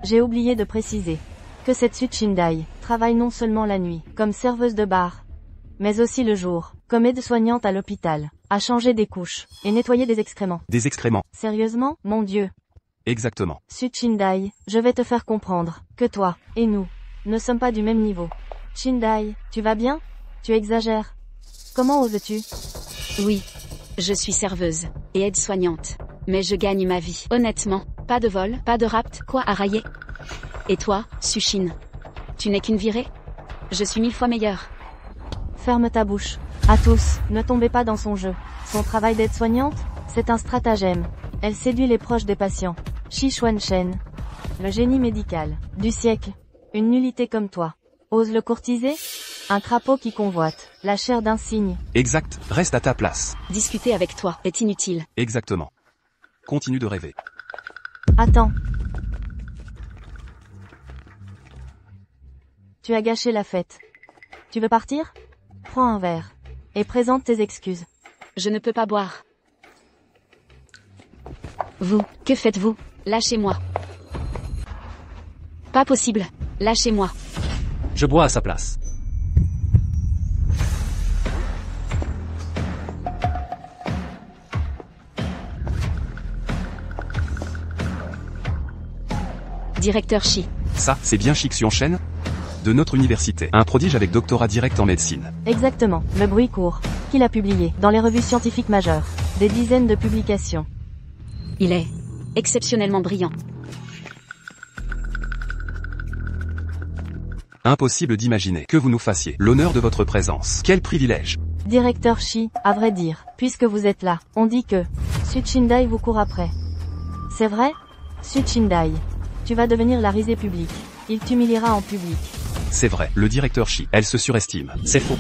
J'ai oublié de préciser que cette Sud Shindai travaille non seulement la nuit, comme serveuse de bar, mais aussi le jour, comme aide-soignante à l'hôpital, à changer des couches, et nettoyer des excréments. Des excréments. Sérieusement, mon Dieu. Exactement. Sud Shindai, je vais te faire comprendre que toi, et nous, ne sommes pas du même niveau. Shindai, tu vas bien? Tu exagères. Comment oses-tu? Oui. Je suis serveuse, et aide-soignante. Mais je gagne ma vie. Honnêtement, pas de vol, pas de rapt, quoi à railler. Et toi, Sushin? Tu n'es qu'une virée? Je suis 1000 fois meilleure. Ferme ta bouche. À tous, ne tombez pas dans son jeu. Son travail d'aide-soignante, c'est un stratagème. Elle séduit les proches des patients. Shi Xuanchen. Le génie médical. Du siècle. Une nullité comme toi. Ose le courtiser? Un crapaud qui convoite la chair d'un cygne. Exact, reste à ta place. Discuter avec toi est inutile. Exactement. Continue de rêver. Attends. Tu as gâché la fête. Tu veux partir? Prends un verre. Et présente tes excuses. Je ne peux pas boire. Vous, que faites-vous? Lâchez-moi. Pas possible. Lâchez-moi. Je bois à sa place. Directeur Shi. Ça, c'est bien Shi Xianshen? De notre université. Un prodige avec doctorat direct en médecine. Exactement, le bruit court. Qu'il a publié, dans les revues scientifiques majeures. Des dizaines de publications. Il est exceptionnellement brillant. Impossible d'imaginer que vous nous fassiez l'honneur de votre présence. Quel privilège. Directeur Shi, à vrai dire, puisque vous êtes là, on dit que Su Chindai vous court après. C'est vrai? Su Chindai. Tu vas devenir la risée publique. Il t'humiliera en public. C'est vrai, le directeur Shi, elle se surestime. C'est faux.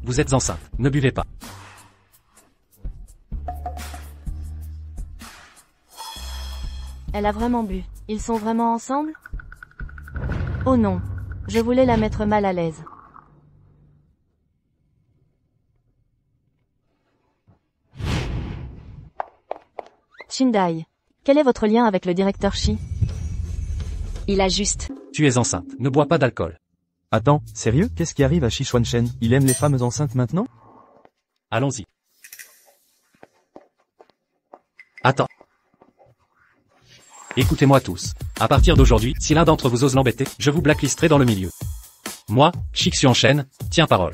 Vous êtes enceinte, ne buvez pas. Elle a vraiment bu. Ils sont vraiment ensemble? Oh non. Je voulais la mettre mal à l'aise. Chindai. Quel est votre lien avec le directeur Shi? Il a juste... Tu es enceinte, ne bois pas d'alcool. Attends, sérieux? Qu'est-ce qui arrive à Shi Xuanshen? Il aime les femmes enceintes maintenant? Allons-y. Attends. Écoutez-moi tous. À partir d'aujourd'hui, si l'un d'entre vous ose l'embêter, je vous blacklisterai dans le milieu. Moi, Shi Xianshen, tiens parole.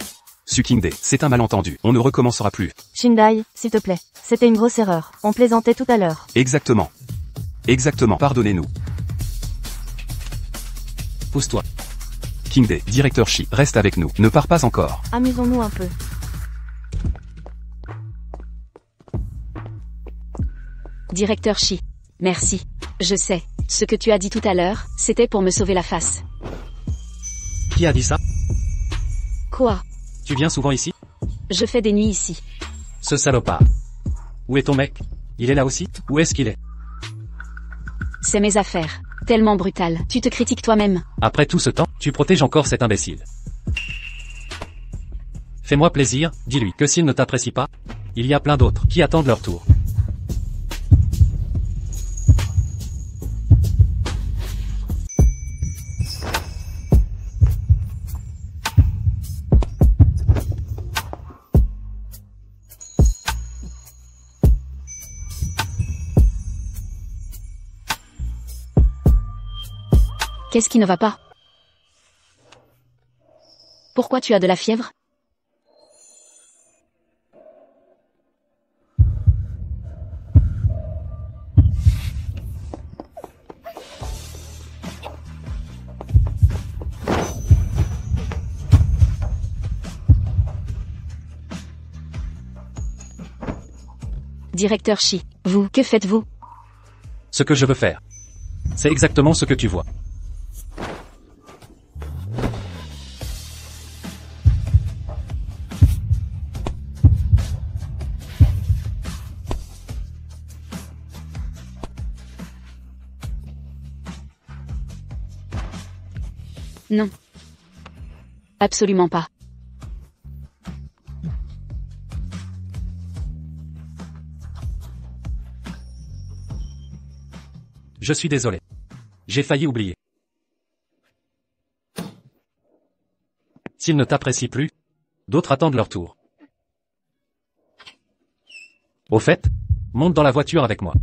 Su Qingde, c'est un malentendu. On ne recommencera plus. Chindai, s'il te plaît. C'était une grosse erreur. On plaisantait tout à l'heure. Exactement. Exactement, pardonnez-nous. Pousse-toi. Qingde, directeur Shi, reste avec nous. Ne pars pas encore. Amusons-nous un peu. Directeur Shi. Merci. Je sais. Ce que tu as dit tout à l'heure, c'était pour me sauver la face. Qui a dit ça? Quoi? Tu viens souvent ici? Je fais des nuits ici. Ce salopard. Où est ton mec? Il est là aussi? Où est-ce qu'il est? C'est mes affaires. Tellement brutal. Tu te critiques toi-même. Après tout ce temps, tu protèges encore cet imbécile. Fais-moi plaisir, dis-lui que s'il ne t'apprécie pas, il y a plein d'autres qui attendent leur tour. Qu'est-ce qui ne va pas? Pourquoi tu as de la fièvre? Directeur Shi, vous, que faites-vous? Ce que je veux faire. C'est exactement ce que tu vois. Non. Absolument pas. Je suis désolé. J'ai failli oublier. S'ils ne t'apprécient plus, d'autres attendent leur tour. Au fait, monte dans la voiture avec moi.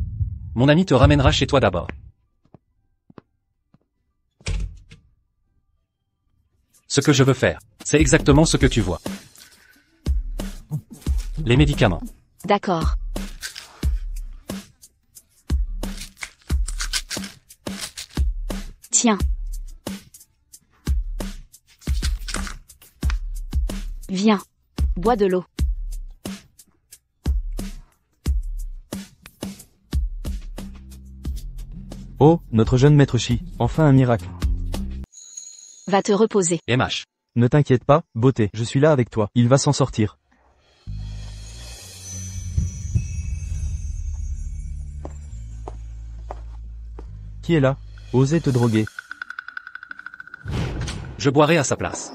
Mon ami te ramènera chez toi d'abord. Ce que je veux faire, c'est exactement ce que tu vois. Les médicaments. D'accord. Tiens. Viens. Bois de l'eau. Oh, notre jeune maître Shi, enfin un miracle. Va te reposer. MH. Ne t'inquiète pas, beauté, je suis là avec toi, il va s'en sortir. Qui est là? Osez te droguer. Je boirai à sa place.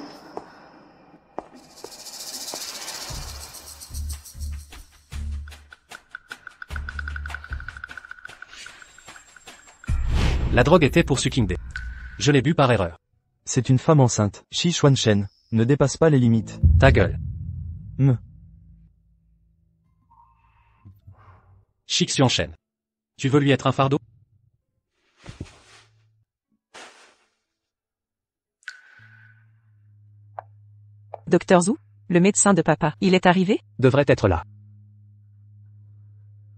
La drogue était pour Su Qingde. Je l'ai bu par erreur. C'est une femme enceinte, Shi Xuanshen. Ne dépasse pas les limites. Ta gueule. Chixu enchaîne. Tu veux lui être un fardeau? Docteur Zhu, le médecin de papa, il est arrivé? Devrait être là.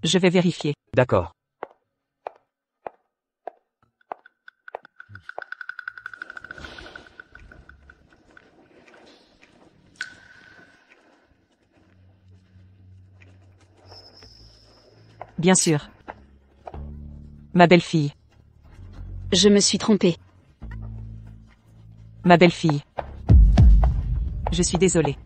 Je vais vérifier. D'accord. Bien sûr. Ma belle-fille. Je me suis trompée. Ma belle-fille. Je suis désolée.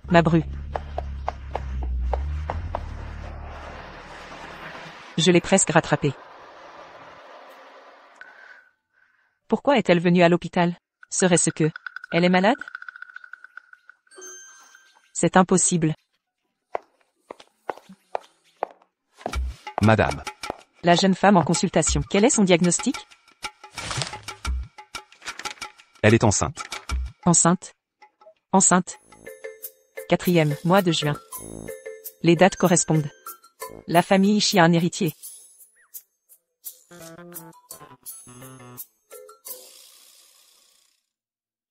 Ma bru. Je l'ai presque rattrapée. Pourquoi est-elle venue à l'hôpital? Serait-ce que elle est malade? C'est impossible. Madame. La jeune femme en consultation. Quel est son diagnostic? Elle est enceinte. Enceinte. Enceinte. 4e mois de juin. Les dates correspondent. La famille Ishii a un héritier.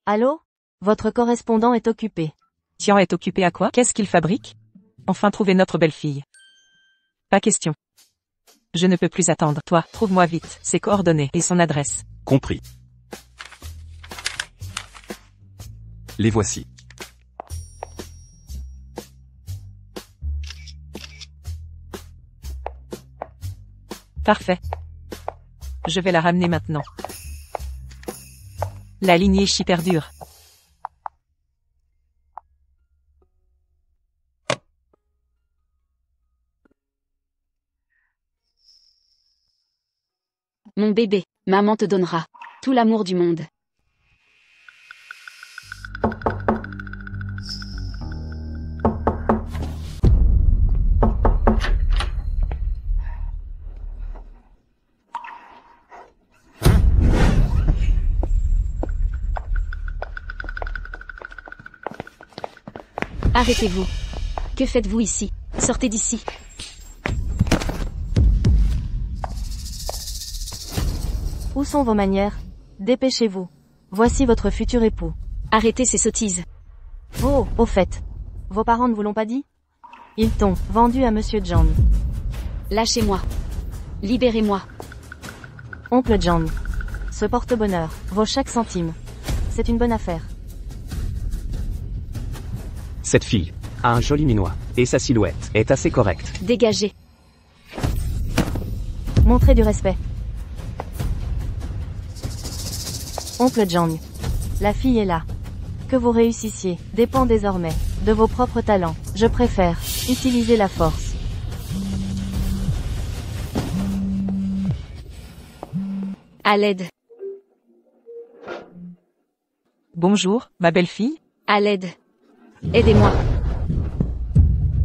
Allô? Votre correspondant est occupé. Tian est occupé à quoi? Qu'est-ce qu'il fabrique? Enfin trouver notre belle-fille. Pas question. Je ne peux plus attendre. Toi, trouve-moi vite ses coordonnées et son adresse. Compris. Les voici. Parfait. Je vais la ramener maintenant. La lignée Ishii perdure. Mon bébé, maman te donnera tout l'amour du monde. Arrêtez-vous. Que faites-vous ici? Sortez d'ici. Où sont vos manières? Dépêchez-vous. Voici votre futur époux. Arrêtez ces sottises. Oh, au fait. Vos parents ne vous l'ont pas dit? Ils t'ont vendu à Monsieur John. Lâchez-moi. Libérez-moi. Oncle John. Ce porte-bonheur vaut chaque centime. C'est une bonne affaire. Cette fille a un joli minois, et sa silhouette est assez correcte. Dégagez. Montrez du respect. Oncle John. La fille est là. Que vous réussissiez dépend désormais de vos propres talents. Je préfère utiliser la force. À l'aide. Bonjour, ma belle-fille. À l'aide. Aidez-moi.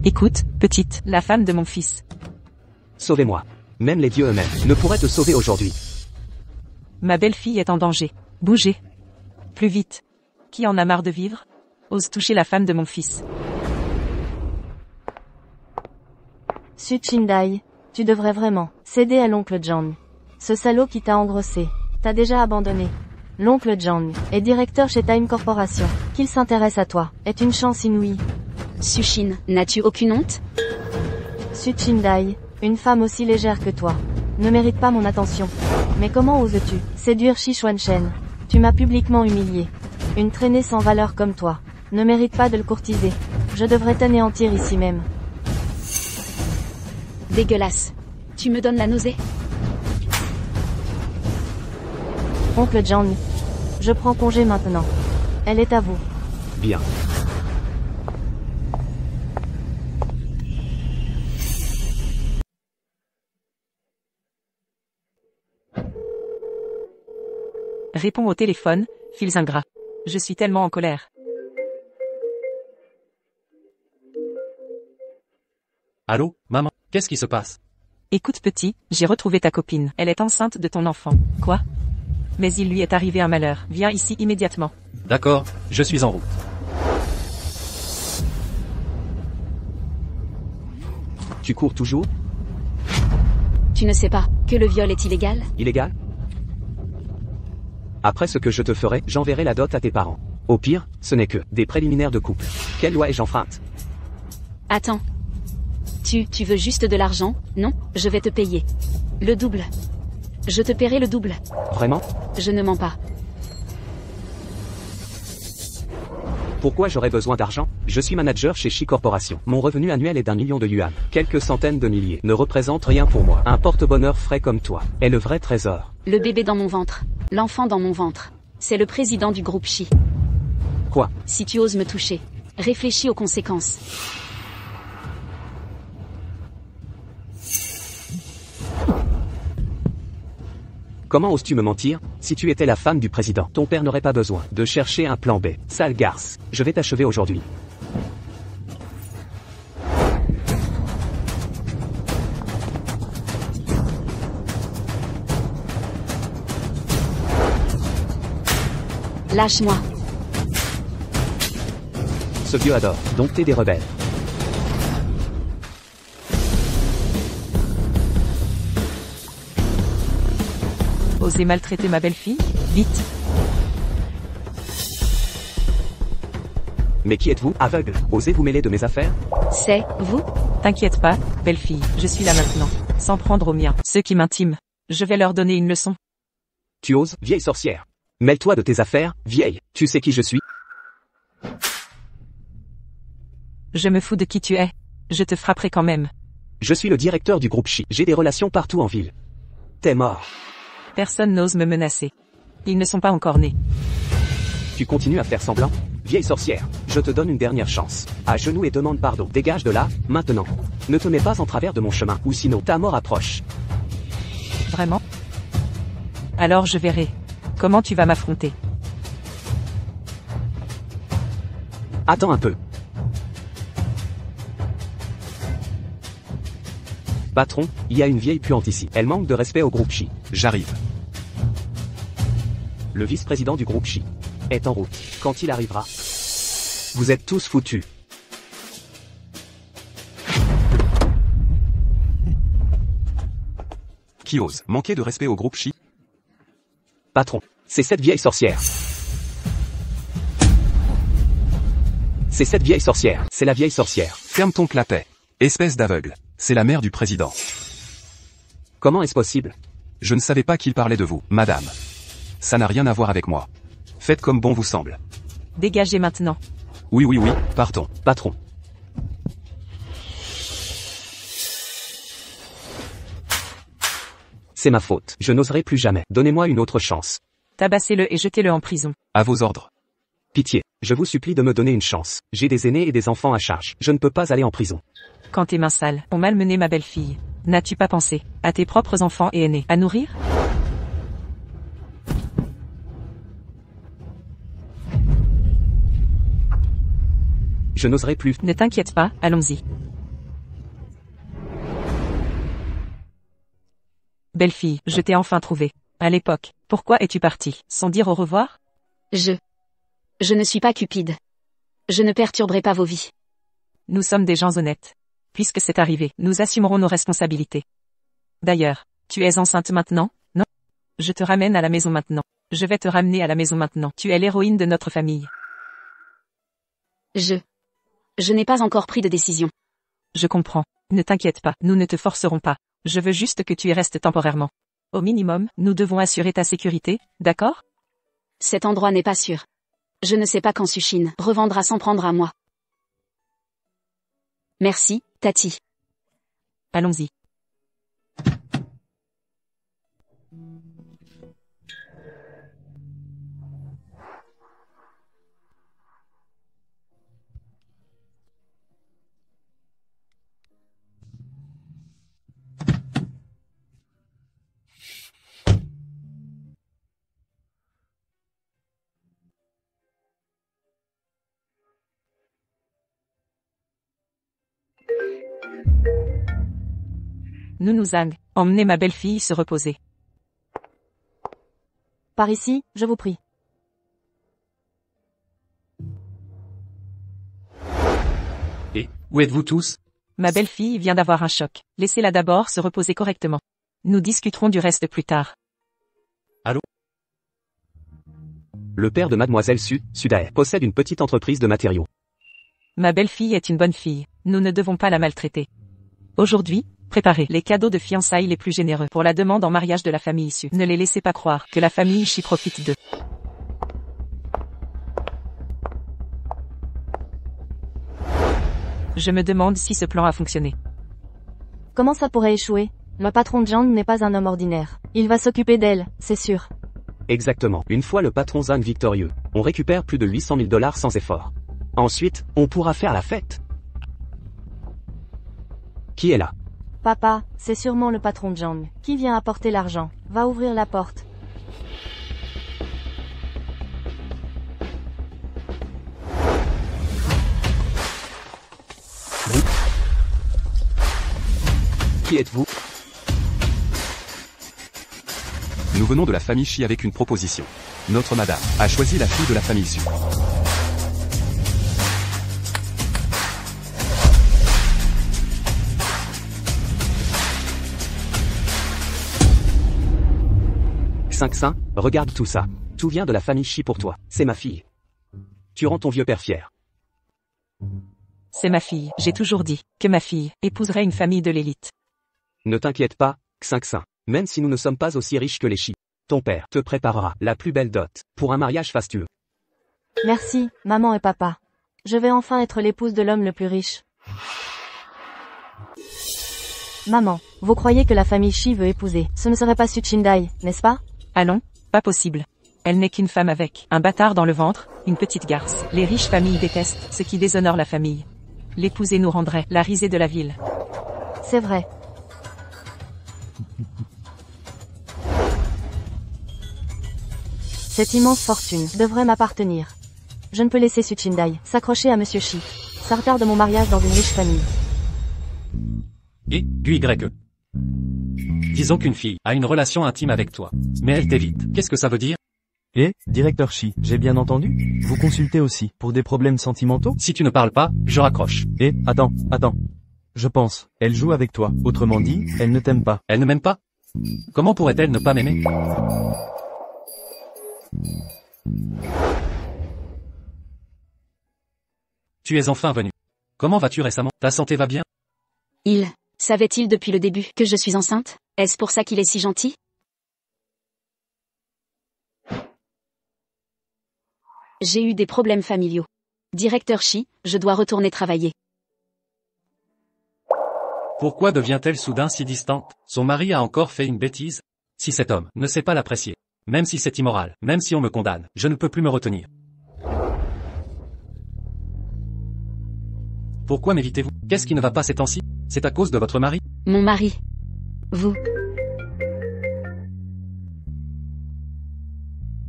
Écoute, petite, la femme de mon fils. Sauvez-moi. Même les dieux eux-mêmes ne pourraient te sauver aujourd'hui. Ma belle-fille est en danger. Bougez. Plus vite. Qui en a marre de vivre? Ose toucher la femme de mon fils. Suchindai, tu devrais vraiment céder à l'oncle John. Ce salaud qui t'a engrossé, t'a déjà abandonné. L'oncle John est directeur chez Time Corporation. Qu'il s'intéresse à toi est une chance inouïe. Sushin, n'as-tu aucune honte? Suchindai, une femme aussi légère que toi, ne mérite pas mon attention. Mais comment oses-tu séduire Shi Xuanchen? Tu m'as publiquement humilié. Une traînée sans valeur comme toi ne mérite pas de le courtiser. Je devrais t'anéantir ici même. Dégueulasse. Tu me donnes la nausée? Oncle John, je prends congé maintenant. Elle est à vous. Bien. Réponds au téléphone, fils ingrats. Je suis tellement en colère. Allô, maman, qu'est-ce qui se passe? Écoute petit, j'ai retrouvé ta copine. Elle est enceinte de ton enfant. Quoi? Mais il lui est arrivé un malheur. Viens ici immédiatement. D'accord, je suis en route. Tu cours toujours? Tu ne sais pas que le viol est illégal? Illégal? Après ce que je te ferai, j'enverrai la dot à tes parents. Au pire, ce n'est que des préliminaires de couple. Quelle loi ai-je enfreinte? Attends. Tu veux juste de l'argent? Non, je vais te payer. Le double. Je te paierai le double. Vraiment? Je ne mens pas. Pourquoi j'aurais besoin d'argent? Je suis manager chez Shi Corporation. Mon revenu annuel est d'1 million de yuan. Quelques centaines de milliers ne représentent rien pour moi. Un porte-bonheur frais comme toi est le vrai trésor. Le bébé dans mon ventre. L'enfant dans mon ventre. C'est le président du groupe Shi. Quoi? Si tu oses me toucher, réfléchis aux conséquences. Comment oses-tu me mentir? Si tu étais la femme du président, ton père n'aurait pas besoin de chercher un plan B. Sale garce, je vais t'achever aujourd'hui. Lâche-moi. Ce vieux adore, donc t'es des rebelles. Osez maltraiter ma belle-fille? Vite. Mais qui êtes-vous, aveugle? Osez vous mêler de mes affaires? C'est vous? T'inquiète pas, belle-fille, je suis là maintenant. Sans prendre aux miens. Ceux qui m'intiment. Je vais leur donner une leçon. Tu oses, vieille sorcière? Mêle-toi de tes affaires, vieille. Tu sais qui je suis? Je me fous de qui tu es. Je te frapperai quand même. Je suis le directeur du groupe Shi. J'ai des relations partout en ville. T'es mort. Personne n'ose me menacer. Ils ne sont pas encore nés. Tu continues à faire semblant? Vieille sorcière, je te donne une dernière chance. À genoux et demande pardon. Dégage de là, maintenant. Ne te mets pas en travers de mon chemin, ou sinon ta mort approche. Vraiment? Alors je verrai. Comment tu vas m'affronter? Attends un peu. Patron, il y a une vieille puante ici. Elle manque de respect au groupe Shi. J'arrive. Le vice-président du groupe Shi est en route. Quand il arrivera, vous êtes tous foutus. Qui ose manquer de respect au groupe Shi? Patron, c'est cette vieille sorcière. C'est cette vieille sorcière. C'est la vieille sorcière. Ferme ton clapet. Espèce d'aveugle. C'est la mère du président. Comment est-ce possible? Je ne savais pas qu'il parlait de vous, madame. Ça n'a rien à voir avec moi. Faites comme bon vous semble. Dégagez maintenant. Oui, partons. Patron. C'est ma faute. Je n'oserai plus jamais. Donnez-moi une autre chance. Tabassez-le et jetez-le en prison. À vos ordres. Pitié. Je vous supplie de me donner une chance. J'ai des aînés et des enfants à charge. Je ne peux pas aller en prison. Quand tes mains sales ont malmené ma belle-fille, n'as-tu pas pensé à tes propres enfants et aînés à nourrir? Je n'oserai plus. Ne t'inquiète pas, allons-y. Belle-fille, je t'ai enfin trouvée. À l'époque, pourquoi es-tu partie, sans dire au revoir? Je ne suis pas cupide. Je ne perturberai pas vos vies. Nous sommes des gens honnêtes. Puisque c'est arrivé, nous assumerons nos responsabilités. D'ailleurs, tu es enceinte maintenant, non? Je te ramène à la maison maintenant. Je vais te ramener à la maison maintenant. Tu es l'héroïne de notre famille. Je n'ai pas encore pris de décision. Je comprends. Ne t'inquiète pas, nous ne te forcerons pas. Je veux juste que tu y restes temporairement. Au minimum, nous devons assurer ta sécurité, d'accord? Cet endroit n'est pas sûr. Je ne sais pas quand Sushin revendra s'en prendre à moi. Merci, Tati. Allons-y. Nounouzang, emmenez ma belle-fille se reposer. Par ici, je vous prie. Et, où êtes-vous tous? Ma belle-fille vient d'avoir un choc. Laissez-la d'abord se reposer correctement. Nous discuterons du reste plus tard. Allô? Le père de mademoiselle Sudae possède une petite entreprise de matériaux. Ma belle-fille est une bonne fille. Nous ne devons pas la maltraiter. Aujourd'hui, préparez les cadeaux de fiançailles les plus généreux pour la demande en mariage de la famille issue. Ne les laissez pas croire que la famille Ishii profite d'eux. Je me demande si ce plan a fonctionné. Comment ça pourrait échouer? Le patron Zhang n'est pas un homme ordinaire. Il va s'occuper d'elle, c'est sûr. Exactement. Une fois le patron Zhang victorieux, on récupère plus de 800 000 $ sans effort. Ensuite, on pourra faire la fête. Qui est là? Papa, c'est sûrement le patron Zhang. Qui vient apporter l'argent? Va ouvrir la porte. Qui êtes-vous? Nous venons de la famille Shi avec une proposition. Notre madame a choisi la fille de la famille Su. Cinq, regarde tout ça. Tout vient de la famille Shi pour toi. C'est ma fille. Tu rends ton vieux père fier. C'est ma fille. J'ai toujours dit que ma fille épouserait une famille de l'élite. Ne t'inquiète pas, Cinq. Même si nous ne sommes pas aussi riches que les Shi, ton père te préparera la plus belle dot pour un mariage fastueux. Merci, maman et papa. Je vais enfin être l'épouse de l'homme le plus riche. Maman, vous croyez que la famille Shi veut épouser? Ce ne serait pas Su Chindai, n'est-ce pas? Allons, pas possible. Elle n'est qu'une femme avec un bâtard dans le ventre, une petite garce. Les riches familles détestent ce qui déshonore la famille. L'épouser nous rendrait la risée de la ville. C'est vrai. Cette immense fortune devrait m'appartenir. Je ne peux laisser Su Chindai s'accrocher à Monsieur Shi. Ça retarde mon mariage dans une riche famille. Et, du YE. Disons qu'une fille a une relation intime avec toi. Mais elle t'évite. Qu'est-ce que ça veut dire? Et, directeur Shi, j'ai bien entendu? Vous consultez aussi, pour des problèmes sentimentaux? Si tu ne parles pas, je raccroche. Et, attends. Je pense, elle joue avec toi. Autrement dit, elle ne t'aime pas. Elle ne m'aime pas? Comment pourrait-elle ne pas m'aimer? Tu es enfin venu. Comment vas-tu récemment? Ta santé va bien? Il savait-il depuis le début que je suis enceinte? Est-ce pour ça qu'il est si gentil? J'ai eu des problèmes familiaux. Directeur Shi, je dois retourner travailler. Pourquoi devient-elle soudain si distante? Son mari a encore fait une bêtise? Si cet homme ne sait pas l'apprécier, même si c'est immoral, même si on me condamne, je ne peux plus me retenir. Pourquoi m'évitez-vous? Qu'est-ce qui ne va pas ces temps-ci? C'est à cause de votre mari? Mon mari. Vous.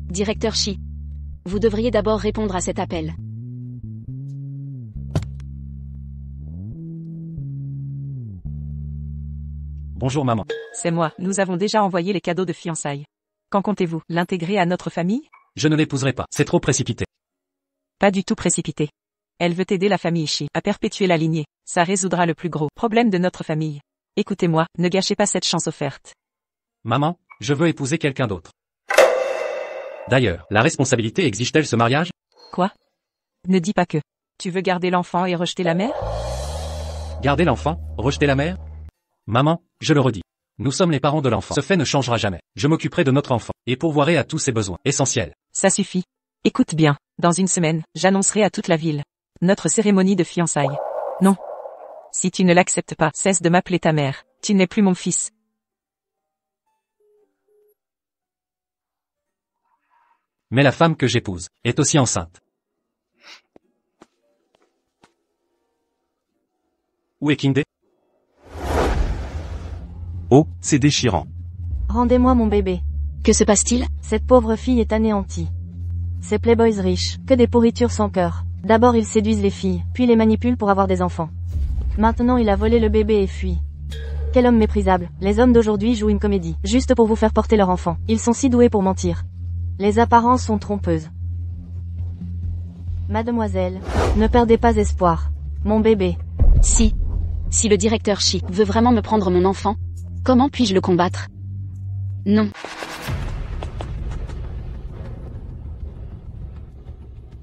Directeur Shi. Vous devriez d'abord répondre à cet appel. Bonjour maman. C'est moi. Nous avons déjà envoyé les cadeaux de fiançailles. Quand comptez-vous l'intégrer à notre famille? Je ne l'épouserai pas. C'est trop précipité. Pas du tout précipité. Elle veut aider la famille Ishii à perpétuer la lignée. Ça résoudra le plus gros problème de notre famille. Écoutez-moi, ne gâchez pas cette chance offerte. Maman, je veux épouser quelqu'un d'autre. D'ailleurs, la responsabilité exige-t-elle ce mariage? Quoi? Ne dis pas que. Tu veux garder l'enfant et rejeter la mère? Garder l'enfant, rejeter la mère? Maman, je le redis. Nous sommes les parents de l'enfant. Ce fait ne changera jamais. Je m'occuperai de notre enfant et pourvoirai à tous ses besoins essentiels. Ça suffit. Écoute bien. Dans une semaine, j'annoncerai à toute la ville notre cérémonie de fiançailles. Non. Si tu ne l'acceptes pas, cesse de m'appeler ta mère. Tu n'es plus mon fils. Mais la femme que j'épouse est aussi enceinte. Où est Kingdé? Oh, c'est déchirant. Rendez-moi mon bébé. Que se passe-t-il? Cette pauvre fille est anéantie. Ces playboys riches, que des pourritures sans cœur. D'abord ils séduisent les filles, puis les manipulent pour avoir des enfants. Maintenant il a volé le bébé et fui. Quel homme méprisable. Les hommes d'aujourd'hui jouent une comédie, juste pour vous faire porter leur enfant. Ils sont si doués pour mentir. Les apparences sont trompeuses. Mademoiselle, ne perdez pas espoir. Mon bébé. Si le directeur Shi veut vraiment me prendre mon enfant, comment puis-je le combattre? Non.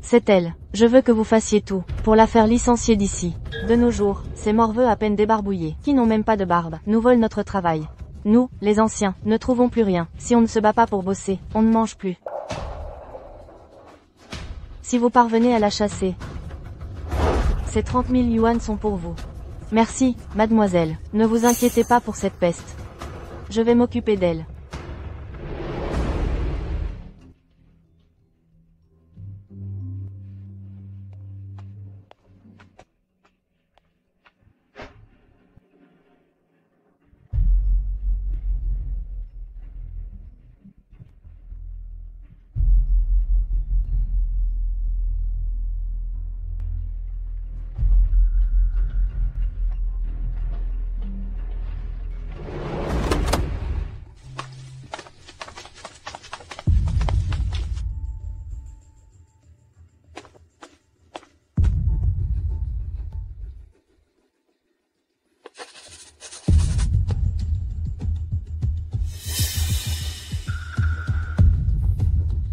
C'est elle. Je veux que vous fassiez tout, pour la faire licencier d'ici. De nos jours, ces morveux à peine débarbouillés, qui n'ont même pas de barbe, nous volent notre travail. Nous, les anciens, ne trouvons plus rien. Si on ne se bat pas pour bosser, on ne mange plus. Si vous parvenez à la chasser, ces 30 000 yuan sont pour vous. Merci, mademoiselle. Ne vous inquiétez pas pour cette peste. Je vais m'occuper d'elle.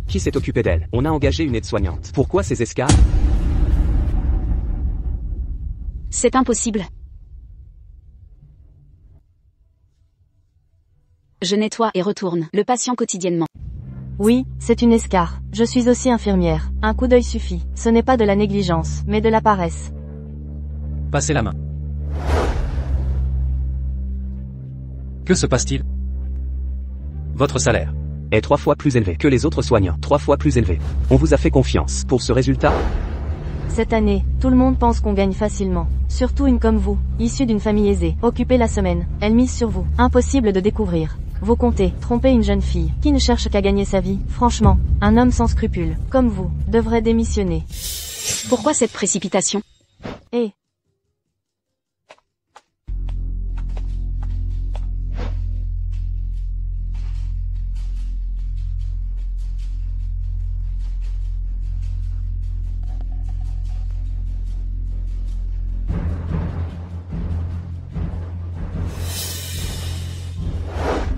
Qui s'est occupé d'elle? On a engagé une aide-soignante. Pourquoi ces escarres? C'est impossible. Je nettoie et retourne le patient quotidiennement. Oui, c'est une escarre. Je suis aussi infirmière. Un coup d'œil suffit. Ce n'est pas de la négligence, mais de la paresse. Passez la main. Que se passe-t-il? Votre salaire Est 3 fois plus élevé que les autres soignants. 3 fois plus élevé. On vous a fait confiance. Pour ce résultat? Cette année, tout le monde pense qu'on gagne facilement. Surtout une comme vous, issue d'une famille aisée, occupée la semaine. Elle mise sur vous. Impossible de découvrir. Vous comptez, tromper une jeune fille, qui ne cherche qu'à gagner sa vie. Franchement, un homme sans scrupules, comme vous, devrait démissionner. Pourquoi cette précipitation? Et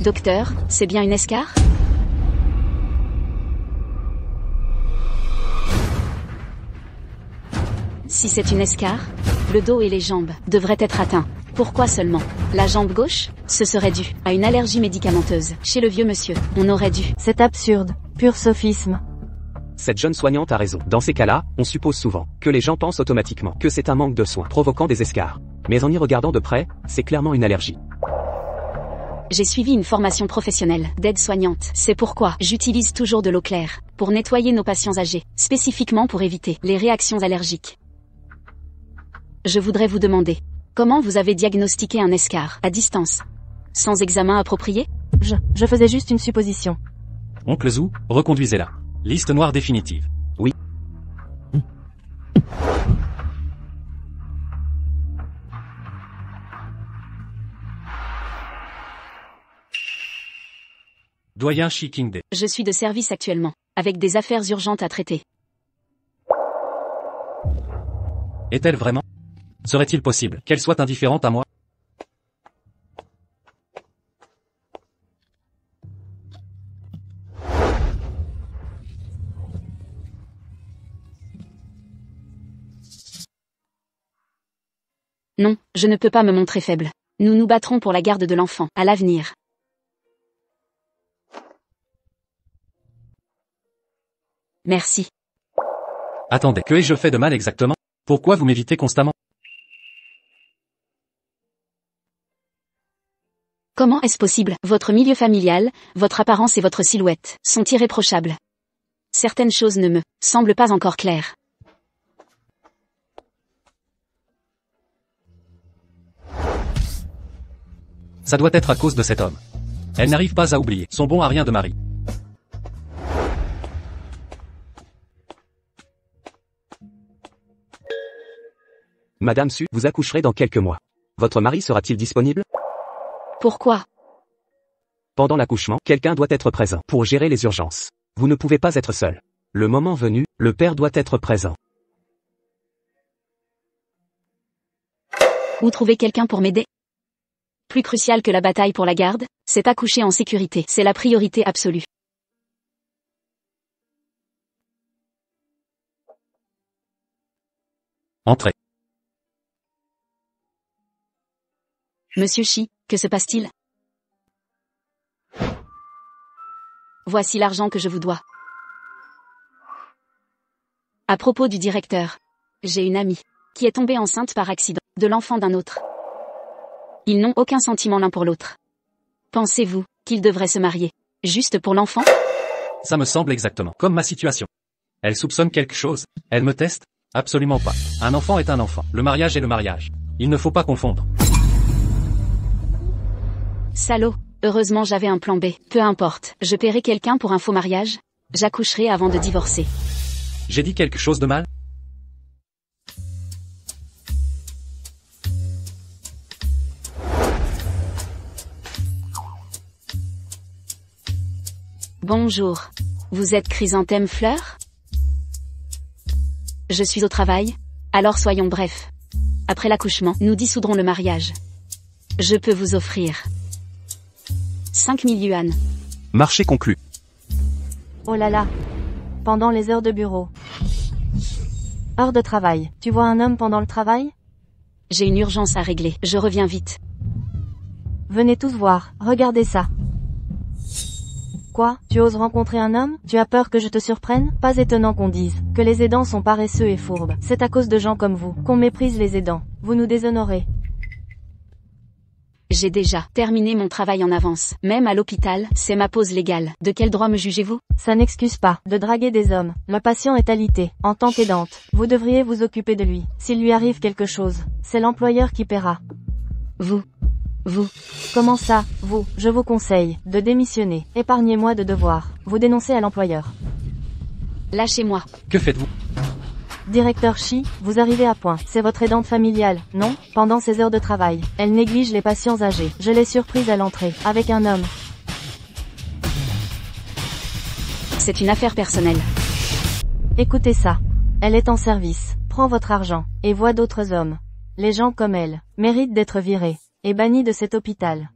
Docteur, c'est bien une escarre? Si c'est une escarre, le dos et les jambes devraient être atteints. Pourquoi seulement la jambe gauche? Ce serait dû à une allergie médicamenteuse. Chez le vieux monsieur, on aurait dû. c'est absurde, pur sophisme. Cette jeune soignante a raison. Dans ces cas-là, on suppose souvent que les gens pensent automatiquement que c'est un manque de soins provoquant des escarres. Mais en y regardant de près, c'est clairement une allergie. J'ai suivi une formation professionnelle d'aide-soignante. C'est pourquoi j'utilise toujours de l'eau claire pour nettoyer nos patients âgés, spécifiquement pour éviter les réactions allergiques. Je voudrais vous demander, comment vous avez diagnostiqué un escarre à distance? Sans examen approprié? Je faisais juste une supposition. Oncle Zou, reconduisez-la. Liste noire définitive. Oui. Doyen Shi Qingde. Je suis de service actuellement, avec des affaires urgentes à traiter. Est-elle vraiment? Serait-il possible qu'elle soit indifférente à moi? Non, je ne peux pas me montrer faible. Nous nous battrons pour la garde de l'enfant, à l'avenir. Merci. Attendez, que ai-je fait de mal exactement? Pourquoi vous m'évitez constamment? Comment est-ce possible? Votre milieu familial, votre apparence et votre silhouette sont irréprochables. Certaines choses ne me semblent pas encore claires. Ça doit être à cause de cet homme. Elle n'arrive pas à oublier son bon à rien de mari. Madame Su, vous accoucherez dans quelques mois. Votre mari sera-t-il disponible? Pourquoi? Pendant l'accouchement, quelqu'un doit être présent pour gérer les urgences. Vous ne pouvez pas être seul. Le moment venu, le père doit être présent. Où trouver quelqu'un pour m'aider? Plus crucial que la bataille pour la garde, c'est accoucher en sécurité. C'est la priorité absolue. Entrez. Monsieur Shi, que se passe-t-il? Voici l'argent que je vous dois. À propos du directeur, j'ai une amie qui est tombée enceinte par accident de l'enfant d'un autre. Ils n'ont aucun sentiment l'un pour l'autre. Pensez-vous qu'ils devraient se marier juste pour l'enfant? Ça me semble exactement comme ma situation. Elle soupçonne quelque chose. Elle me teste? Absolument pas. Un enfant est un enfant. Le mariage est le mariage. Il ne faut pas confondre. Salaud. Heureusement j'avais un plan B. Peu importe, je paierai quelqu'un pour un faux mariage. J'accoucherai avant de divorcer. J'ai dit quelque chose de mal? Bonjour. Vous êtes Chrysanthème Fleur? Je suis au travail. Alors soyons brefs. Après l'accouchement, nous dissoudrons le mariage. Je peux vous offrir 5000 yuan. Marché conclu. Oh là là. Pendant les heures de bureau. Heures de travail. Tu vois un homme pendant le travail? J'ai une urgence à régler. Je reviens vite. Venez tous voir. Regardez ça. Quoi? Tu oses rencontrer un homme? Tu as peur que je te surprenne? Pas étonnant qu'on dise que les aidants sont paresseux et fourbes. C'est à cause de gens comme vous qu'on méprise les aidants. Vous nous déshonorez. J'ai déjà terminé mon travail en avance. Même à l'hôpital, c'est ma pause légale. De quel droit me jugez-vous? Ça n'excuse pas de draguer des hommes. Le patient est alité. En tant qu'aidante, vous devriez vous occuper de lui. S'il lui arrive quelque chose, c'est l'employeur qui paiera. Vous. Comment ça, vous? Je vous conseille de démissionner. Épargnez-moi de devoir vous dénoncer à l'employeur. Lâchez-moi. Que faites-vous? Directeur Shi, vous arrivez à point. C'est votre aidante familiale, non? Pendant ses heures de travail, elle néglige les patients âgés. Je l'ai surprise à l'entrée, avec un homme. C'est une affaire personnelle. Écoutez ça. Elle est en service, prend votre argent, et voit d'autres hommes. Les gens comme elle méritent d'être virés et bannis de cet hôpital.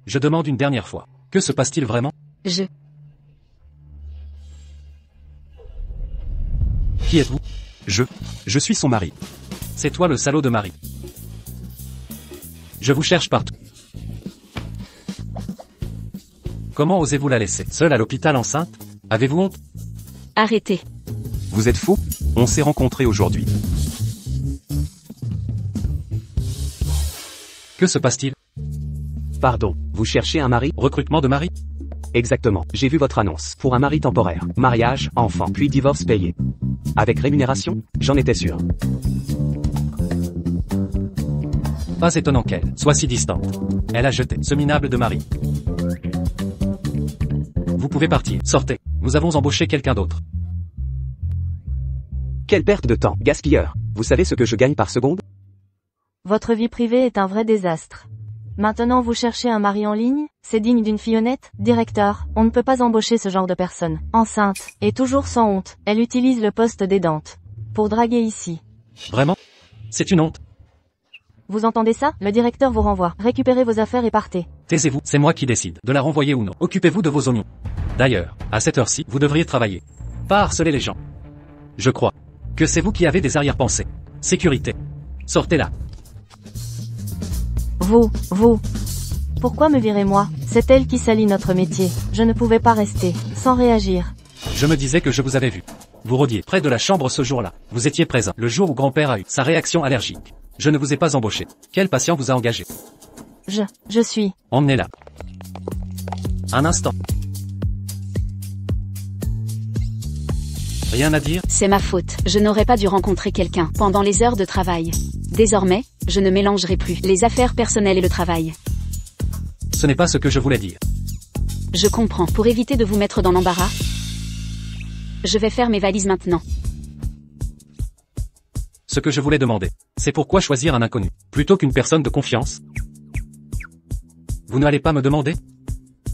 Je demande une dernière fois. Que se passe-t-il vraiment? Qui êtes-vous? Je suis son mari. C'est toi le salaud de mari. Je vous cherche partout. Comment osez-vous la laisser seule à l'hôpital enceinte? Avez-vous honte? Arrêtez. Vous êtes fou? On s'est rencontrés aujourd'hui. Que se passe-t-il? Pardon, vous cherchez un mari? Recrutement de mari? Exactement, j'ai vu votre annonce. Pour un mari temporaire. Mariage, enfant, puis divorce payé. Avec rémunération? J'en étais sûr. Pas étonnant qu'elle soit si distante. Elle a jeté ce minable de mari. Vous pouvez partir. Sortez. Nous avons embauché quelqu'un d'autre. Quelle perte de temps, gaspilleur. Vous savez ce que je gagne par seconde? Votre vie privée est un vrai désastre. Maintenant vous cherchez un mari en ligne? C'est digne d'une fille honnête? Directeur, on ne peut pas embaucher ce genre de personne. Enceinte, et toujours sans honte, elle utilise le poste d'aidante. Pour draguer ici. Vraiment? C'est une honte. Vous entendez ça? Le directeur vous renvoie. Récupérez vos affaires et partez. Taisez-vous, c'est moi qui décide de la renvoyer ou non. Occupez-vous de vos oignons. D'ailleurs, à cette heure-ci, vous devriez travailler. Pas harceler les gens. Je crois que c'est vous qui avez des arrière-pensées. Sécurité. Sortez là. Vous. Pourquoi me virez-moi? C'est elle qui salit notre métier. Je ne pouvais pas rester sans réagir. Je me disais que je vous avais vu. Vous rôdiez près de la chambre ce jour-là. Vous étiez présent le jour où grand-père a eu sa réaction allergique. Je ne vous ai pas embauché. Quel patient vous a engagé? Je suis. Emmenez-la. Un instant. Rien à dire? C'est ma faute. Je n'aurais pas dû rencontrer quelqu'un pendant les heures de travail. Désormais, je ne mélangerai plus les affaires personnelles et le travail. Ce n'est pas ce que je voulais dire. Je comprends. Pour éviter de vous mettre dans l'embarras, je vais faire mes valises maintenant. Ce que je voulais demander, c'est pourquoi choisir un inconnu, plutôt qu'une personne de confiance? Vous n'allez pas me demander?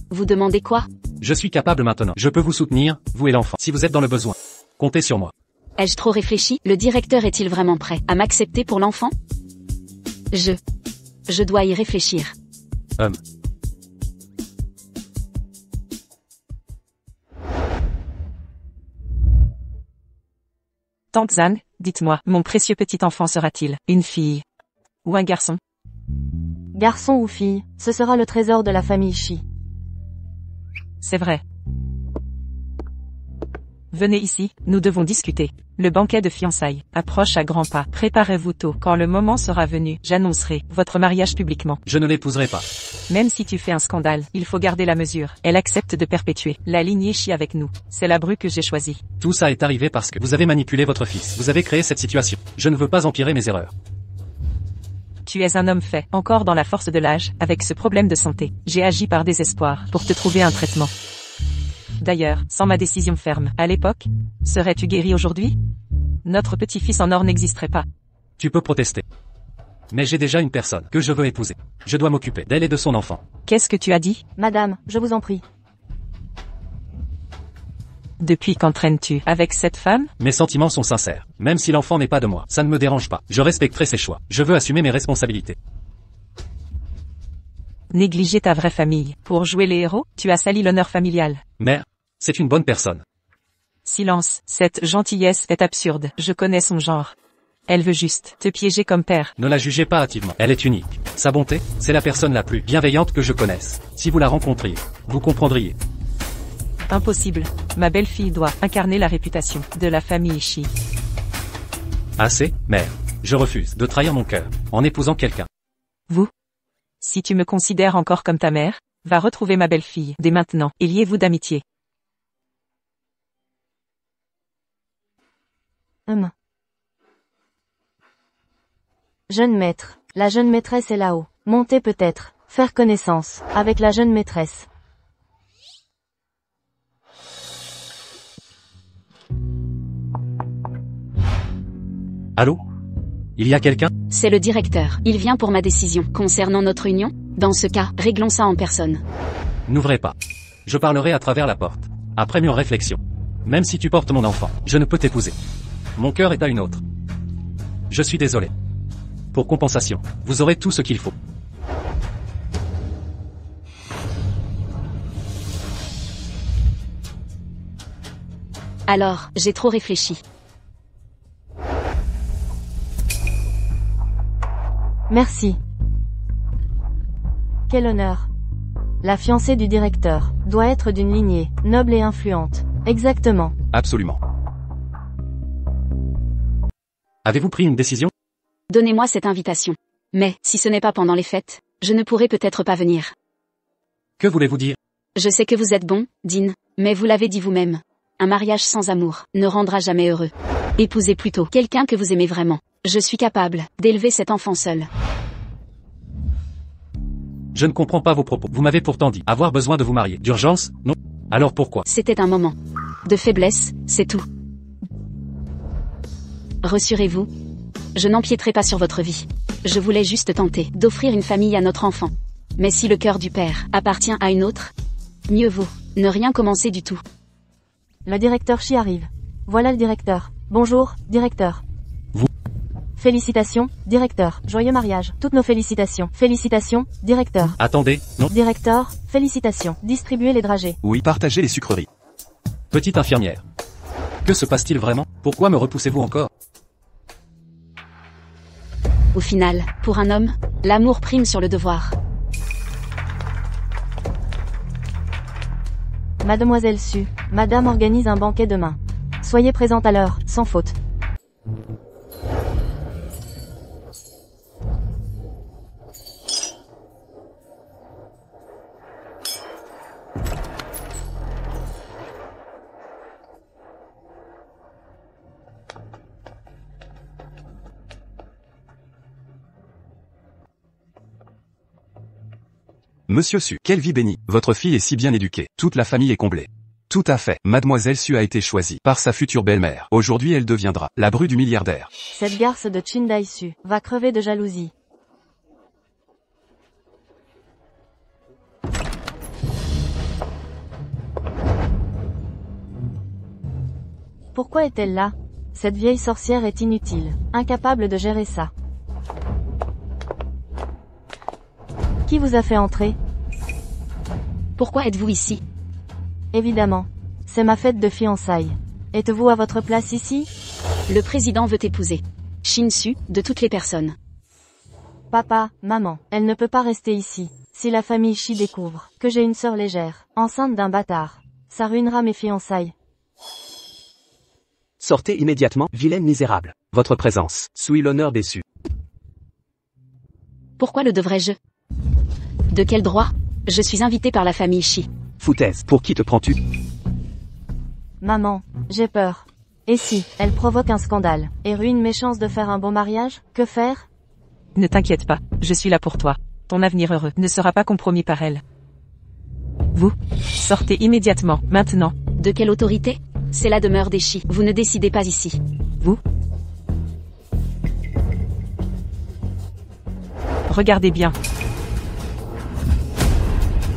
Vous demandez quoi? Je suis capable maintenant. Je peux vous soutenir, vous et l'enfant, si vous êtes dans le besoin. Comptez sur moi. Ai-je trop réfléchi? Le directeur est-il vraiment prêt à m'accepter pour l'enfant? Je dois y réfléchir. Tante Zhang, dites-moi, mon précieux petit enfant sera-t-il une fille ou un garçon? Garçon ou fille, ce sera le trésor de la famille Shi. C'est vrai. Venez ici, nous devons discuter. Le banquet de fiançailles approche à grands pas. Préparez-vous tôt. Quand le moment sera venu, j'annoncerai votre mariage publiquement. Je ne l'épouserai pas. Même si tu fais un scandale, il faut garder la mesure. Elle accepte de perpétuer la lignée Shi avec nous. C'est la bru que j'ai choisie. Tout ça est arrivé parce que vous avez manipulé votre fils. Vous avez créé cette situation. Je ne veux pas empirer mes erreurs. Tu es un homme fait, encore dans la force de l'âge, avec ce problème de santé. J'ai agi par désespoir pour te trouver un traitement. D'ailleurs, sans ma décision ferme, à l'époque, serais-tu guéri aujourd'hui? Notre petit-fils en or n'existerait pas. Tu peux protester. Mais j'ai déjà une personne que je veux épouser. Je dois m'occuper d'elle et de son enfant. Qu'est-ce que tu as dit? Madame, je vous en prie. Depuis quand traînes-tu avec cette femme? Mes sentiments sont sincères. Même si l'enfant n'est pas de moi, ça ne me dérange pas. Je respecterai ses choix. Je veux assumer mes responsabilités. Négliger ta vraie famille. Pour jouer les héros, tu as sali l'honneur familial. Mère, c'est une bonne personne. Silence, cette gentillesse est absurde. Je connais son genre. Elle veut juste te piéger comme père. Ne la jugez pas hâtivement. Elle est unique. Sa bonté, c'est la personne la plus bienveillante que je connaisse. Si vous la rencontriez, vous comprendriez. Impossible. Ma belle-fille doit incarner la réputation de la famille Shi. Assez, mère. Je refuse de trahir mon cœur en épousant quelqu'un. Vous? Si tu me considères encore comme ta mère, va retrouver ma belle-fille dès maintenant et liez-vous d'amitié. Jeune maître. La jeune maîtresse est là-haut. Montez peut-être. Faire connaissance avec la jeune maîtresse. Allô? Il y a quelqu'un? C'est le directeur. Il vient pour ma décision. Concernant notre union? Dans ce cas, réglons ça en personne. N'ouvrez pas. Je parlerai à travers la porte. Après mûre réflexion. Même si tu portes mon enfant, je ne peux t'épouser. Mon cœur est à une autre. Je suis désolé. Pour compensation, vous aurez tout ce qu'il faut. Alors, j'ai trop réfléchi. Merci. Quel honneur. La fiancée du directeur doit être d'une lignée noble et influente. Exactement. Absolument. Avez-vous pris une décision? Donnez-moi cette invitation. Mais, si ce n'est pas pendant les fêtes, je ne pourrai peut-être pas venir. Que voulez-vous dire? Je sais que vous êtes bon, Dean, mais vous l'avez dit vous-même. Un mariage sans amour ne rendra jamais heureux. Épousez plutôt quelqu'un que vous aimez vraiment. Je suis capable d'élever cet enfant seul. Je ne comprends pas vos propos. Vous m'avez pourtant dit avoir besoin de vous marier. D'urgence? Non. Alors pourquoi? C'était un moment de faiblesse, c'est tout. Rassurez-vous, je n'empiéterai pas sur votre vie. Je voulais juste tenter d'offrir une famille à notre enfant. Mais si le cœur du père appartient à une autre, mieux vaut ne rien commencer du tout. Le directeur Shi arrive. Voilà le directeur. Bonjour, directeur. Vous. Félicitations, directeur. Joyeux mariage. Toutes nos félicitations. Félicitations, directeur. Attendez, non. Directeur, félicitations. Distribuez les dragées. Oui, partagez les sucreries. Petite infirmière. Que se passe-t-il vraiment? Pourquoi me repoussez-vous encore? Au final, pour un homme, l'amour prime sur le devoir. Mademoiselle Su, Madame organise un banquet demain. Soyez présente à l'heure, sans faute. Monsieur Su, quelle vie bénie. Votre fille est si bien éduquée. Toute la famille est comblée. Tout à fait. Mademoiselle Su a été choisie par sa future belle-mère. Aujourd'hui, elle deviendra la bru du milliardaire. Cette garce de Chindai Su va crever de jalousie. Pourquoi est-elle là? Cette vieille sorcière est inutile, incapable de gérer ça. Qui vous a fait entrer? Pourquoi êtes-vous ici? Évidemment. C'est ma fête de fiançailles. Êtes-vous à votre place ici? Le président veut t'épouser. Shinsu, de toutes les personnes. Papa, maman, elle ne peut pas rester ici. Si la famille Shi découvre que j'ai une sœur légère, enceinte d'un bâtard, ça ruinera mes fiançailles. Sortez immédiatement, vilaine misérable. Votre présence souille l'honneur déçu. Pourquoi le devrais-je? De quel droit? Je suis invité par la famille Shi. Foutaise, pour qui te prends-tu? Maman, j'ai peur. Et si, elle provoque un scandale, et ruine mes chances de faire un bon mariage, que faire? Ne t'inquiète pas, je suis là pour toi. Ton avenir heureux ne sera pas compromis par elle. Vous, sortez immédiatement, maintenant. De quelle autorité? C'est la demeure des Shi. Vous ne décidez pas ici. Vous? Regardez bien.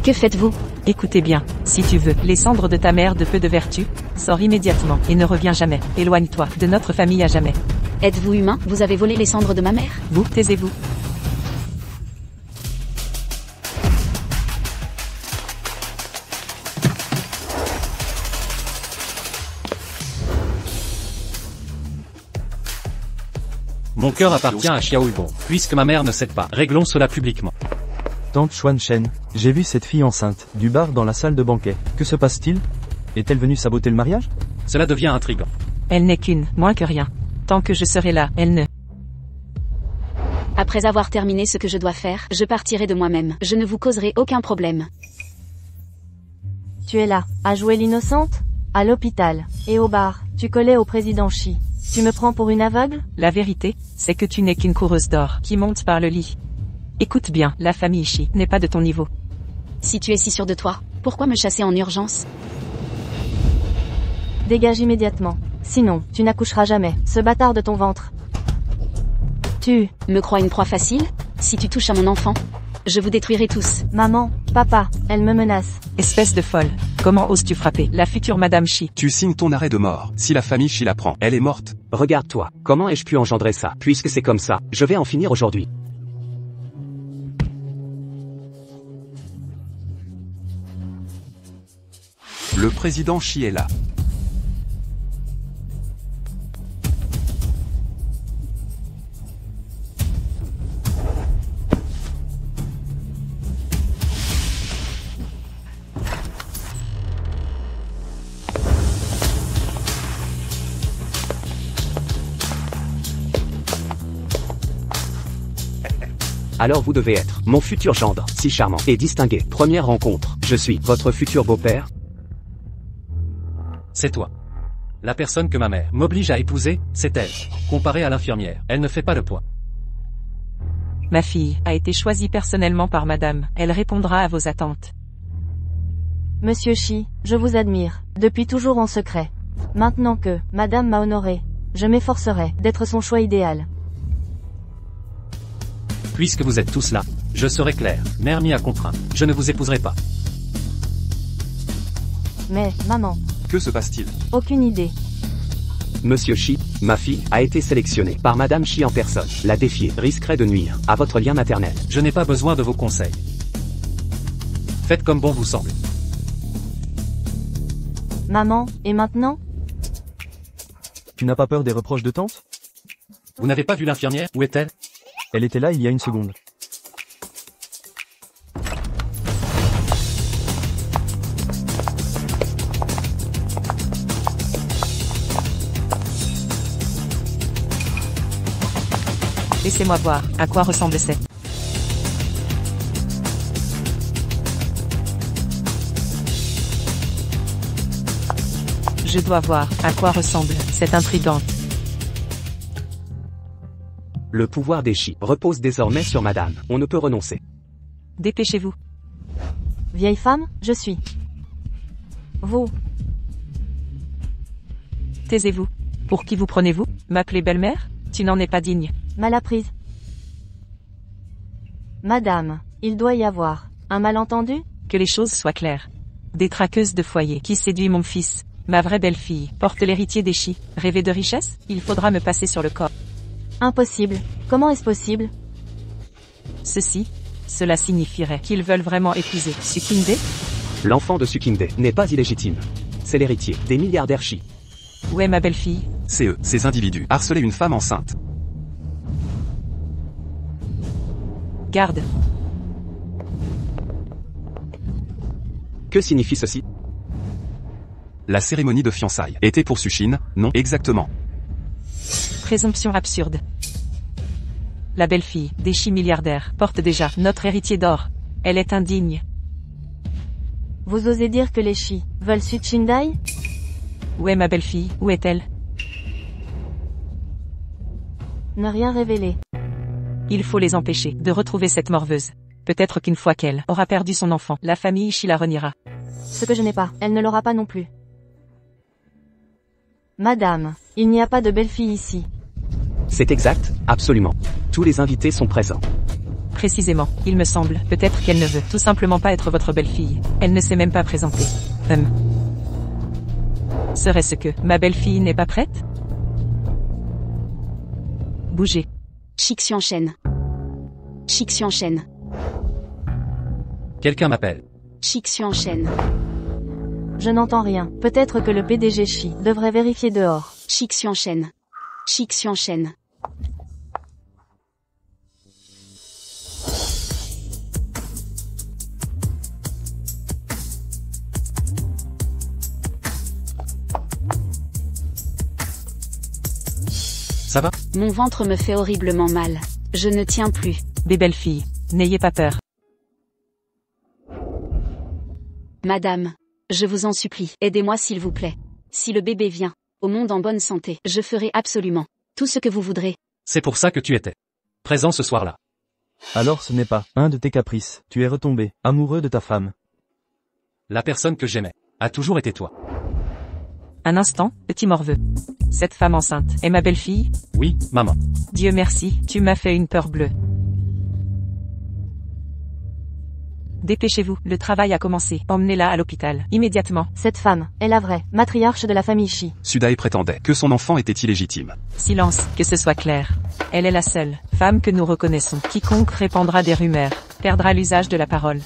Que faites-vous? Écoutez bien, si tu veux, les cendres de ta mère de peu de vertu, sors immédiatement, et ne reviens jamais. Éloigne-toi de notre famille à jamais. Êtes-vous humain? Vous avez volé les cendres de ma mère? Vous, taisez-vous. Mon cœur appartient à Xiao Hugon. Puisque ma mère ne cède pas, réglons cela publiquement. Tante Xuan Shen, j'ai vu cette fille enceinte, du bar dans la salle de banquet. Que se passe-t-il? Est-elle venue saboter le mariage? Cela devient intriguant. Elle n'est qu'une, moins que rien. Tant que je serai là, elle ne... Après avoir terminé ce que je dois faire, je partirai de moi-même. Je ne vous causerai aucun problème. Tu es là, à jouer l'innocente? À l'hôpital, et au bar, tu collais au président Shi. Tu me prends pour une aveugle? La vérité, c'est que tu n'es qu'une coureuse d'or qui monte par le lit. Écoute bien, la famille Shi n'est pas de ton niveau. Si tu es si sûr de toi, pourquoi me chasser en urgence? Dégage immédiatement. Sinon, tu n'accoucheras jamais, ce bâtard de ton ventre. Tu me crois une proie facile? Si tu touches à mon enfant, je vous détruirai tous. Maman, papa, elle me menace. Espèce de folle. Comment oses-tu frapper la future Madame Shi? Tu signes ton arrêt de mort. Si la famille Shi l'apprend, elle est morte. Regarde-toi, comment ai-je pu engendrer ça? Puisque c'est comme ça, je vais en finir aujourd'hui. Le président Shi est là. Alors vous devez être mon futur gendre, si charmant et distingué. Première rencontre, je suis votre futur beau-père. C'est toi. La personne que ma mère m'oblige à épouser, c'est elle. Comparée à l'infirmière, elle ne fait pas le poids. Ma fille a été choisie personnellement par madame. Elle répondra à vos attentes. Monsieur Shi, je vous admire, depuis toujours en secret. Maintenant que madame m'a honoré, je m'efforcerai d'être son choix idéal. Puisque vous êtes tous là, je serai clair, mère m'y a contraint. Je ne vous épouserai pas. Mais, maman, Que se passe-t-il? aucune idée. Monsieur Shi, ma fille, a été sélectionnée par Madame Shi en personne. La défier risquerait de nuire à votre lien maternel. Je n'ai pas besoin de vos conseils. Faites comme bon vous semble. Maman, et maintenant? Tu n'as pas peur des reproches de tante? Vous n'avez pas vu l'infirmière? Où est-elle? Elle était là il y a une seconde. Laissez-moi voir à quoi ressemble cette. Je dois voir à quoi ressemble cette intrigante. Le pouvoir des Shi repose désormais sur Madame. On ne peut renoncer. Dépêchez-vous. Vieille femme, je suis. Vous, Taisez-vous. Pour qui vous prenez-vous? M'appeler belle-mère? Tu n'en es pas digne. mal apprise. Madame, il doit y avoir un malentendu? Que les choses soient claires. Des traqueuses de foyer qui séduit mon fils. Ma vraie belle-fille, porte l'héritier des Shi. Rêver de richesse? Il faudra me passer sur le corps. Impossible. Comment est-ce possible? Cela signifierait qu'ils veulent vraiment épouser Sukinde? L'enfant de Sukinde n'est pas illégitime. C'est l'héritier des milliardaires Shi. Où est ma belle-fille? C'est eux, ces individus, harceler une femme enceinte. Garde. Que signifie ceci? La cérémonie de fiançailles était pour Sushine, non exactement. Présomption absurde. La belle-fille des Shi milliardaires porte déjà notre héritier d'or. Elle est indigne. Vous osez dire que les Shi veulent Suchindai? Où est ma belle-fille? Où est-elle? Ne rien révéler. Il faut les empêcher de retrouver cette morveuse. Peut-être qu'une fois qu'elle aura perdu son enfant, la famille Shi la reniera. Ce que je n'ai pas, elle ne l'aura pas non plus. Madame, il n'y a pas de belle-fille ici. C'est exact, absolument. Tous les invités sont présents. Précisément, il me semble, peut-être qu'elle ne veut tout simplement pas être votre belle-fille. Elle ne s'est même pas présentée. Serait-ce que ma belle-fille n'est pas prête? Bougez. Xixianchen. Xixianchen. Quelqu'un m'appelle. Xixianchen. Je n'entends rien. Peut-être que le PDG Shi devrait vérifier dehors. Xixianchen. Xixianchen. Ça va? Mon ventre me fait horriblement mal. Je ne tiens plus. Des belles filles, n'ayez pas peur. Madame, je vous en supplie, aidez-moi s'il vous plaît. Si le bébé vient au monde en bonne santé, je ferai absolument tout ce que vous voudrez. C'est pour ça que tu étais présent ce soir-là. Alors ce n'est pas un de tes caprices, tu es retombé amoureux de ta femme. La personne que j'aimais a toujours été toi. Un instant, petit morveux. Cette femme enceinte est ma belle-fille? Oui, maman. Dieu merci, tu m'as fait une peur bleue. Dépêchez-vous, le travail a commencé. Emmenez-la à l'hôpital, immédiatement. Cette femme est la vraie matriarche de la famille Shi. Sudae prétendait que son enfant était illégitime. Silence, que ce soit clair. Elle est la seule femme que nous reconnaissons. Quiconque répandra des rumeurs perdra l'usage de la parole.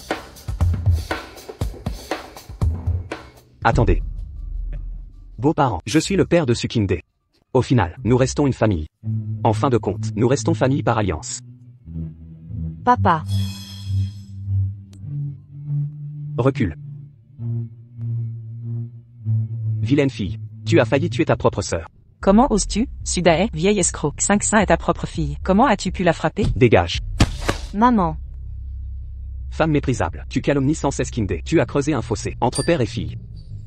Attendez. Beaux-parents, je suis le père de Sukinde. Au final, nous restons une famille. En fin de compte, nous restons famille par alliance. Papa. Recule. Vilaine fille, tu as failli tuer ta propre sœur. Comment oses-tu, Sudae, vieille escroc? 5 seins est ta propre fille. Comment as-tu pu la frapper? Dégage. Maman. Femme méprisable, tu calomnies sans cesse Kinde. Tu as creusé un fossé entre père et fille.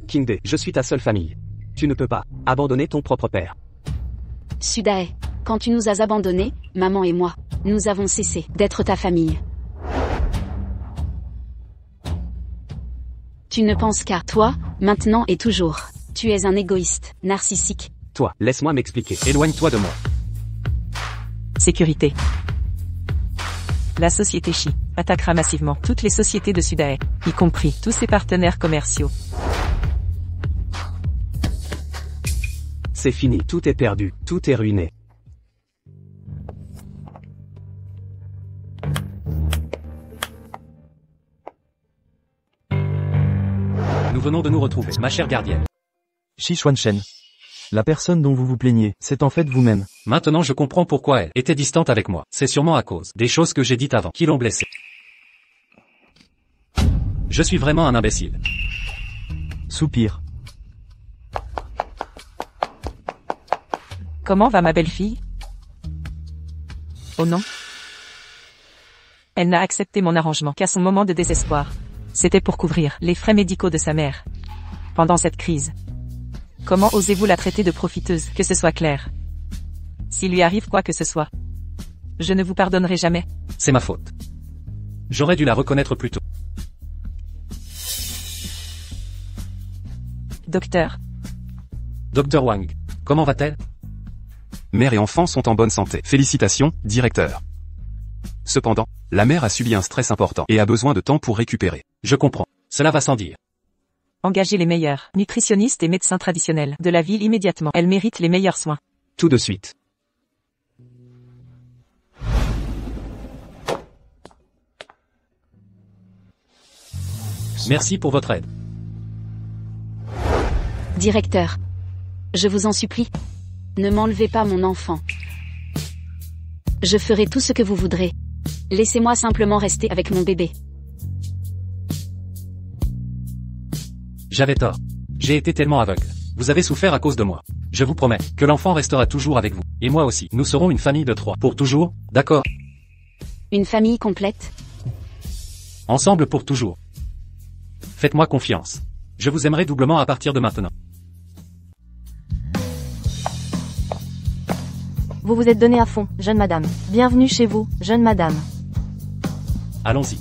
Kinde, je suis ta seule famille. Tu ne peux pas abandonner ton propre père. Sudae, quand tu nous as abandonnés, maman et moi, nous avons cessé d'être ta famille. Tu ne penses qu'à toi, maintenant et toujours. Tu es un égoïste, narcissique. Toi, laisse-moi m'expliquer. Éloigne-toi de moi. Sécurité. La société Shi attaquera massivement toutes les sociétés de Sudae, y compris tous ses partenaires commerciaux. C'est fini, tout est perdu, tout est ruiné. Nous venons de nous retrouver, ma chère gardienne. Shi Xuanchen. La personne dont vous vous plaignez, c'est en fait vous-même. Maintenant je comprends pourquoi elle était distante avec moi. C'est sûrement à cause des choses que j'ai dites avant qui l'ont blessée. Je suis vraiment un imbécile. Soupir. Comment va ma belle-fille? Oh non. Elle n'a accepté mon arrangement qu'à son moment de désespoir. C'était pour couvrir les frais médicaux de sa mère. Pendant cette crise. Comment osez-vous la traiter de profiteuse, que ce soit clair? S'il lui arrive quoi que ce soit, je ne vous pardonnerai jamais. C'est ma faute. J'aurais dû la reconnaître plus tôt. Docteur. Docteur Wang, comment va-t-elle? Mère et enfant sont en bonne santé. Félicitations, directeur. Cependant, la mère a subi un stress important et a besoin de temps pour récupérer. Je comprends. Cela va sans dire. Engagez les meilleurs nutritionnistes et médecins traditionnels de la ville immédiatement. Elle mérite les meilleurs soins. Tout de suite. Merci pour votre aide. Directeur. Je vous en supplie. Ne m'enlevez pas mon enfant. Je ferai tout ce que vous voudrez. Laissez-moi simplement rester avec mon bébé. J'avais tort. J'ai été tellement aveugle. Vous avez souffert à cause de moi. Je vous promets que l'enfant restera toujours avec vous. Et moi aussi. Nous serons une famille de 3. Pour toujours, d'accord? Une famille complète. Ensemble pour toujours. Faites-moi confiance. Je vous aimerai doublement à partir de maintenant. Vous vous êtes donné à fond, jeune madame. Bienvenue chez vous, jeune madame. Allons-y.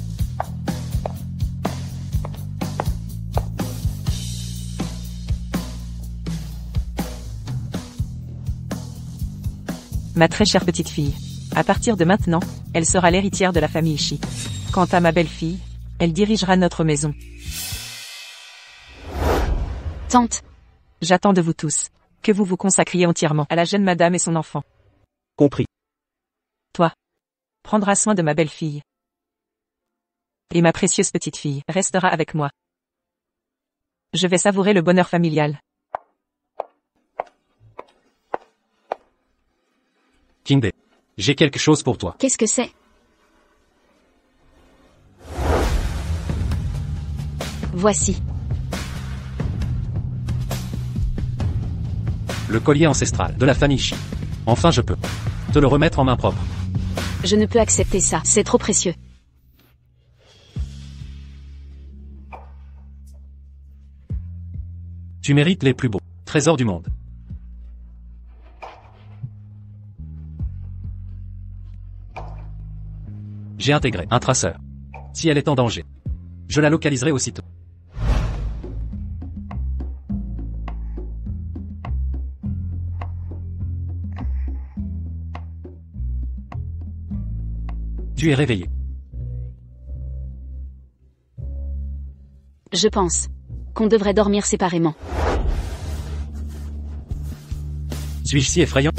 Ma très chère petite fille. À partir de maintenant, elle sera l'héritière de la famille Ishii. Quant à ma belle-fille, elle dirigera notre maison. Tante. J'attends de vous tous que vous vous consacriez entièrement à la jeune madame et son enfant. Compris. Toi, prendras soin de ma belle-fille. Et ma précieuse petite fille restera avec moi. Je vais savourer le bonheur familial. Kingdé. J'ai quelque chose pour toi. Qu'est-ce que c'est? Voici. Le collier ancestral de la famille Ishii. Enfin je peux te le remettre en main propre. Je ne peux accepter ça, c'est trop précieux. Tu mérites les plus beaux trésors du monde. J'ai intégré un traceur. Si elle est en danger, je la localiserai aussitôt. Tu es réveillé. Je pense qu'on devrait dormir séparément. Suis-je si effrayant?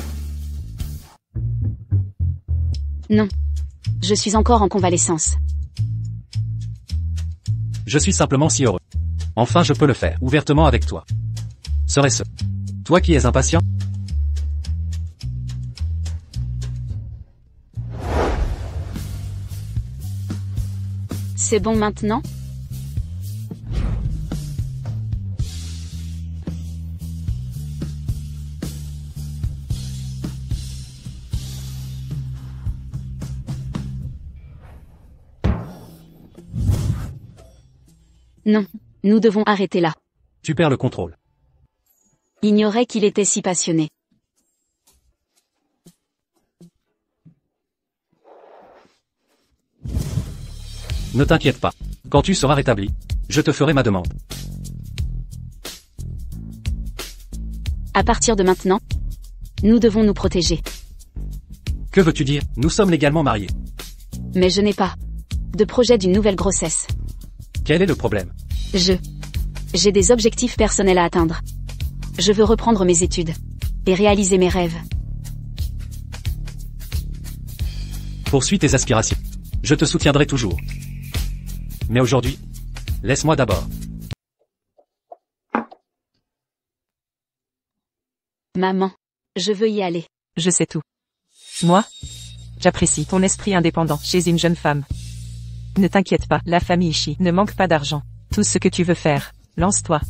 Non. Je suis encore en convalescence. Je suis simplement si heureux. Enfin je peux le faire ouvertement avec toi. Serait-ce toi qui es impatient? C'est bon maintenant? Non, nous devons arrêter là. Tu perds le contrôle. Ignorais qu'il était si passionné. Ne t'inquiète pas. Quand tu seras rétabli, je te ferai ma demande. À partir de maintenant, nous devons nous protéger. Que veux-tu dire? Nous sommes légalement mariés. Mais je n'ai pas de projet d'une nouvelle grossesse. Quel est le problème? J'ai des objectifs personnels à atteindre. Je veux reprendre mes études et réaliser mes rêves. Poursuis tes aspirations. Je te soutiendrai toujours. Mais aujourd'hui, laisse-moi d'abord. Maman, je veux y aller. Je sais tout. Moi, j'apprécie ton esprit indépendant chez une jeune femme. Ne t'inquiète pas, la famille Ishii ne manque pas d'argent. Tout ce que tu veux faire, lance-toi.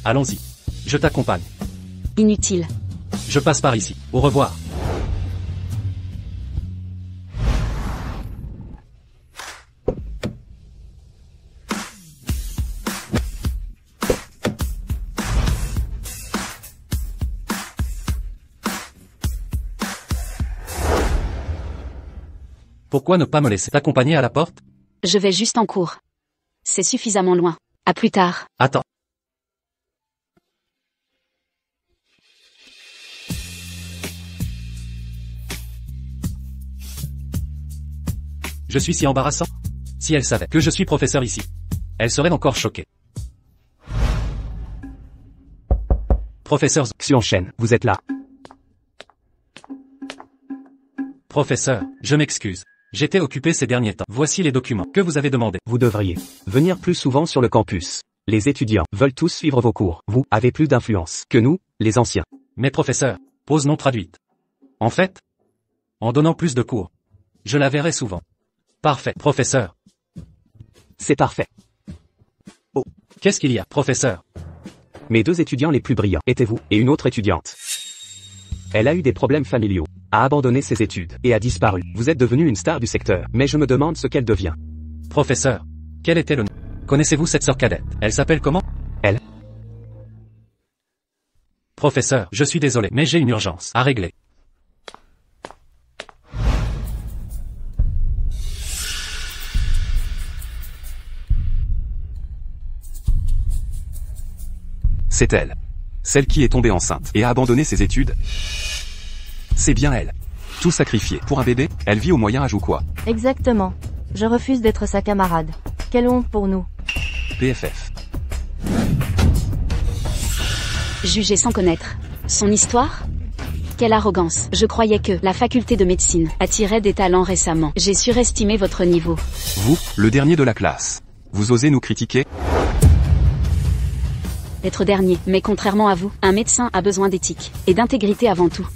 Allons-y. Je t'accompagne. Inutile. Je passe par ici. Au revoir. Pourquoi ne pas me laisser t'accompagner à la porte? Je vais juste en cours. C'est suffisamment loin. À plus tard. Attends. Je suis si embarrassant. Si elle savait que je suis professeur ici, elle serait encore choquée. Professeur Xuanchen, vous êtes là. Professeur, je m'excuse. J'étais occupé ces derniers temps. Voici les documents que vous avez demandés. Vous devriez venir plus souvent sur le campus. Les étudiants veulent tous suivre vos cours. Vous avez plus d'influence que nous, les anciens. Mais professeur, pause non traduite. En fait, en donnant plus de cours, je la verrai souvent. Parfait, professeur. C'est parfait. Qu'est-ce qu'il y a, professeur? Mes 2 étudiants les plus brillants étaient vous et une autre étudiante. Elle a eu des problèmes familiaux, a abandonné ses études et a disparu. Vous êtes devenu une star du secteur, mais je me demande ce qu'elle devient. Professeur, quel était le nom? Connaissez-vous cette sœur cadette? Elle s'appelle comment? Elle. Professeur, je suis désolé, mais j'ai une urgence à régler. C'est elle. Celle qui est tombée enceinte et a abandonné ses études. C'est bien elle. Tout sacrifié pour un bébé, elle vit au Moyen-Âge ou quoi? Exactement. Je refuse d'être sa camarade. Quelle honte pour nous. PFF. Juger sans connaître son histoire? Quelle arrogance. Je croyais que la faculté de médecine attirait des talents récemment. J'ai surestimé votre niveau. Vous, le dernier de la classe. Vous osez nous critiquer? Être dernier, mais contrairement à vous, un médecin a besoin d'éthique et d'intégrité avant tout.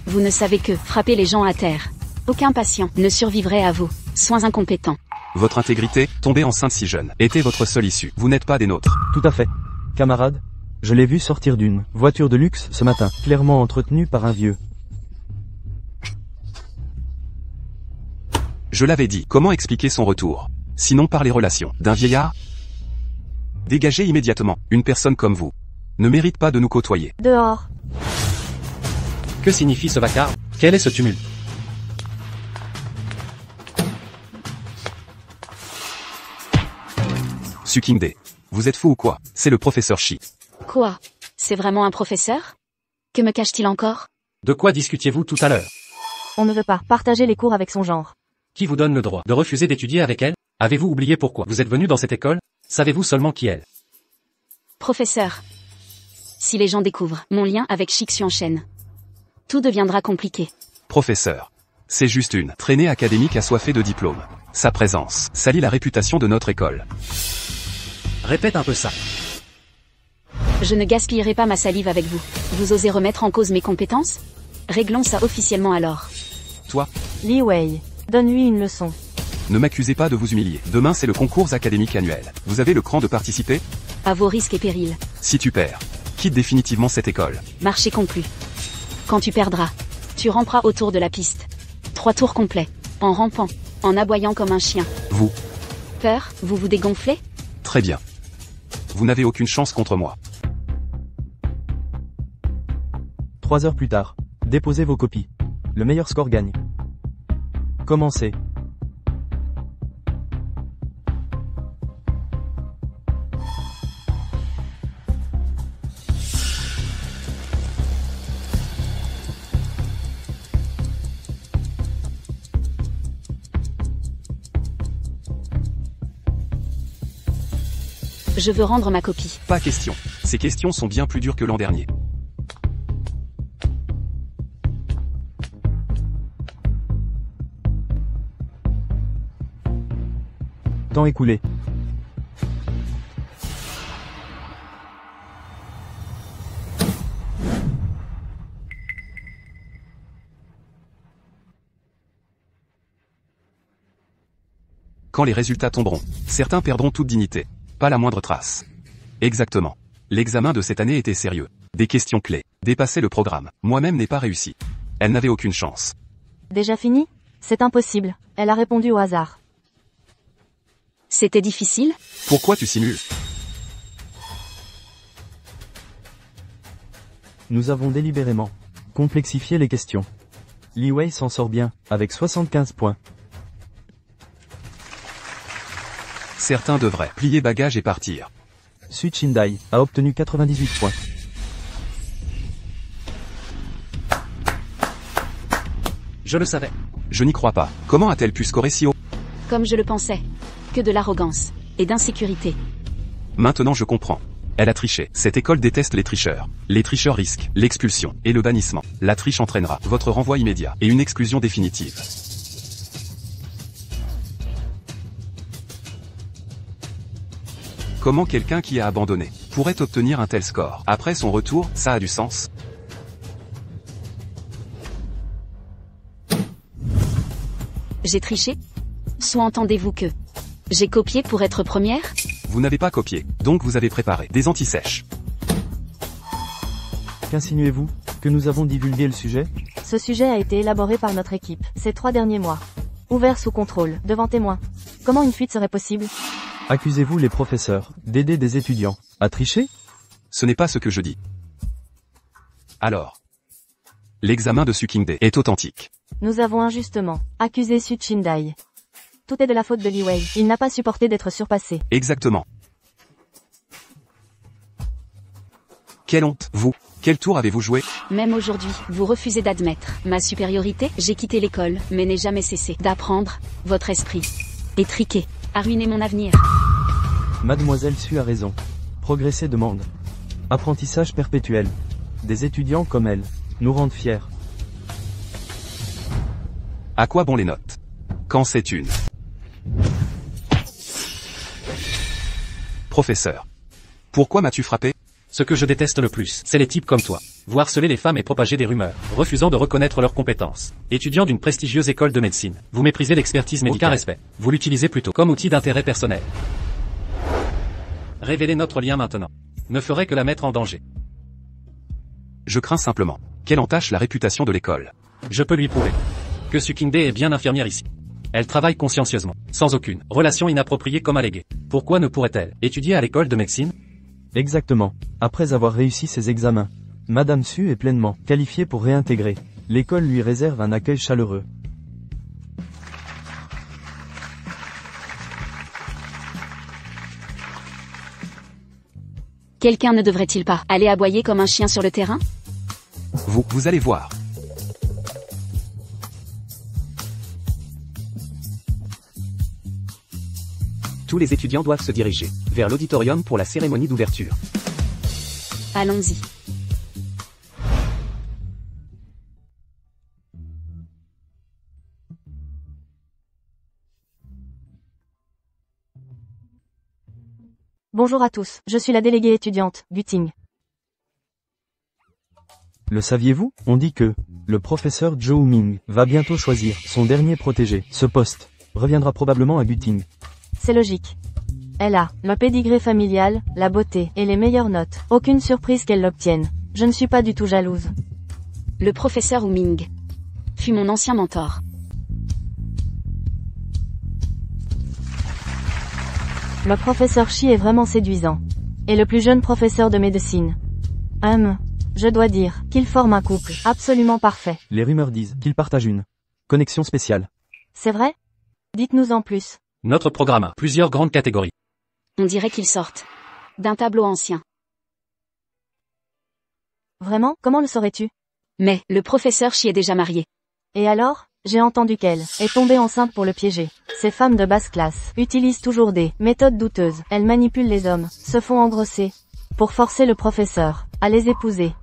Vous ne savez que frapper les gens à terre. Aucun patient ne survivrait à vos soins incompétents. Votre intégrité, tomber enceinte si jeune, était votre seule issue. Vous n'êtes pas des nôtres. Tout à fait. Camarade, je l'ai vu sortir d'une voiture de luxe ce matin, clairement entretenue par un vieux. Je l'avais dit, comment expliquer son retour? Sinon par les relations d'un vieillard? Dégagez immédiatement, une personne comme vous ne mérite pas de nous côtoyer. Dehors. Que signifie ce vacarme? Quel est ce tumulte? Sukingde. Vous êtes fou ou quoi? C'est le professeur Shi. Quoi? C'est vraiment un professeur? Que me cache-t-il encore? De quoi discutiez-vous tout à l'heure? On ne veut pas partager les cours avec son genre. Qui vous donne le droit de refuser d'étudier avec elle? Avez-vous oublié pourquoi vous êtes venu dans cette école? Savez-vous seulement qui elle? Professeur. Si les gens découvrent mon lien avec Shi Xuanchen, tout deviendra compliqué. Professeur. C'est juste une traînée académique assoiffée de diplômes. Sa présence salit la réputation de notre école. Répète un peu ça. Je ne gaspillerai pas ma salive avec vous. Vous osez remettre en cause mes compétences? Réglons ça officiellement alors. Toi, Li Wei, donne-lui une leçon. ne m'accusez pas de vous humilier. Demain c'est le concours académique annuel. Vous avez le cran de participer? À vos risques et périls. Si tu perds, quitte définitivement cette école. Marché conclu. Quand tu perdras, tu ramperas autour de la piste. 3 tours complets. En rampant. En aboyant comme un chien. Vous, Peur, vous vous dégonflez? très bien. Vous n'avez aucune chance contre moi. 3 heures plus tard. Déposez vos copies. Le meilleur score gagne. Commencez. Je veux rendre ma copie. Pas question. Ces questions sont bien plus dures que l'an dernier. Temps écoulé. Quand les résultats tomberont, certains perdront toute dignité. Pas la moindre trace. Exactement. L'examen de cette année était sérieux. Des questions clés. Dépasser le programme. Moi-même n'ai pas réussi. Elle n'avait aucune chance. Déjà fini? C'est impossible. Elle a répondu au hasard. C'était difficile? Pourquoi tu simules? Nous avons délibérément complexifié les questions. Li Wei s'en sort bien, avec 75 points. Certains devraient plier bagages et partir. Su Chindai a obtenu 98 points. Je le savais. Je n'y crois pas. Comment a-t-elle pu scorer si haut? Comme je le pensais. Que de l'arrogance. Et d'insécurité. Maintenant je comprends. Elle a triché. Cette école déteste les tricheurs. Les tricheurs risquent l'expulsion et le bannissement. La triche entraînera votre renvoi immédiat et une exclusion définitive. Comment quelqu'un qui a abandonné pourrait obtenir un tel score? Après son retour, ça a du sens? J'ai triché? Soit entendez-vous que j'ai copié pour être première? Vous n'avez pas copié, donc vous avez préparé des antisèches. Qu'insinuez-vous? Que nous avons divulgué le sujet? Ce sujet a été élaboré par notre équipe, ces 3 derniers mois. Ouvert sous contrôle, devant témoins. Comment une fuite serait possible? Accusez-vous les professeurs d'aider des étudiants à tricher? Ce n'est pas ce que je dis. Alors, l'examen de Sukingde est authentique. Nous avons injustement accusé Su Chindai. Tout est de la faute de Li Wei. Il n'a pas supporté d'être surpassé. Exactement. Quelle honte, vous. Quel tour avez-vous joué? Même aujourd'hui, vous refusez d'admettre ma supériorité. J'ai quitté l'école, mais n'ai jamais cessé d'apprendre. Votre esprit est triqué, a ruiné mon avenir. Mademoiselle Su a raison. Progresser demande apprentissage perpétuel. Des étudiants comme elle nous rendent fiers. À quoi bon les notes? Quand c'est une... Professeur. Pourquoi m'as-tu frappé? Ce que je déteste le plus, c'est les types comme toi. Vous harceler les femmes et propager des rumeurs, refusant de reconnaître leurs compétences. Étudiant d'une prestigieuse école de médecine, vous méprisez l'expertise médicale. Aucun respect. Vous l'utilisez plutôt comme outil d'intérêt personnel. Révélez notre lien maintenant. Ne ferait que la mettre en danger. Je crains simplement qu'elle entache la réputation de l'école. Je peux lui prouver que Sukingde est bien infirmière ici. Elle travaille consciencieusement, sans aucune relation inappropriée comme alléguée. Pourquoi ne pourrait-elle étudier à l'école de médecine? Exactement. Après avoir réussi ses examens, Madame Su est pleinement qualifiée pour réintégrer. L'école lui réserve un accueil chaleureux. Quelqu'un ne devrait-il pas aller aboyer comme un chien sur le terrain? Vous allez voir. Tous les étudiants doivent se diriger vers l'auditorium pour la cérémonie d'ouverture. Allons-y. Bonjour à tous, je suis la déléguée étudiante, Guting. Le saviez-vous? On dit que le professeur Zhou Ming va bientôt choisir son dernier protégé. Ce poste reviendra probablement à Guting. C'est logique. Elle a le pédigré familial, la beauté et les meilleures notes. Aucune surprise qu'elle l'obtienne. Je ne suis pas du tout jalouse. Le professeur Wu Ming fut mon ancien mentor. Le professeur Shi est vraiment séduisant. Et le plus jeune professeur de médecine. Je dois dire qu'ils forment un couple absolument parfait. Les rumeurs disent qu'ils partagent une connexion spéciale. C'est vrai? Dites-nous en plus. Notre programme a plusieurs grandes catégories. On dirait qu'ils sortent d'un tableau ancien. Vraiment? Comment le saurais-tu? Mais, le professeur Shi est déjà marié. Et alors? J'ai entendu qu'elle est tombée enceinte pour le piéger. Ces femmes de basse classe utilisent toujours des méthodes douteuses. Elles manipulent les hommes, se font engrosser, pour forcer le professeur à les épouser.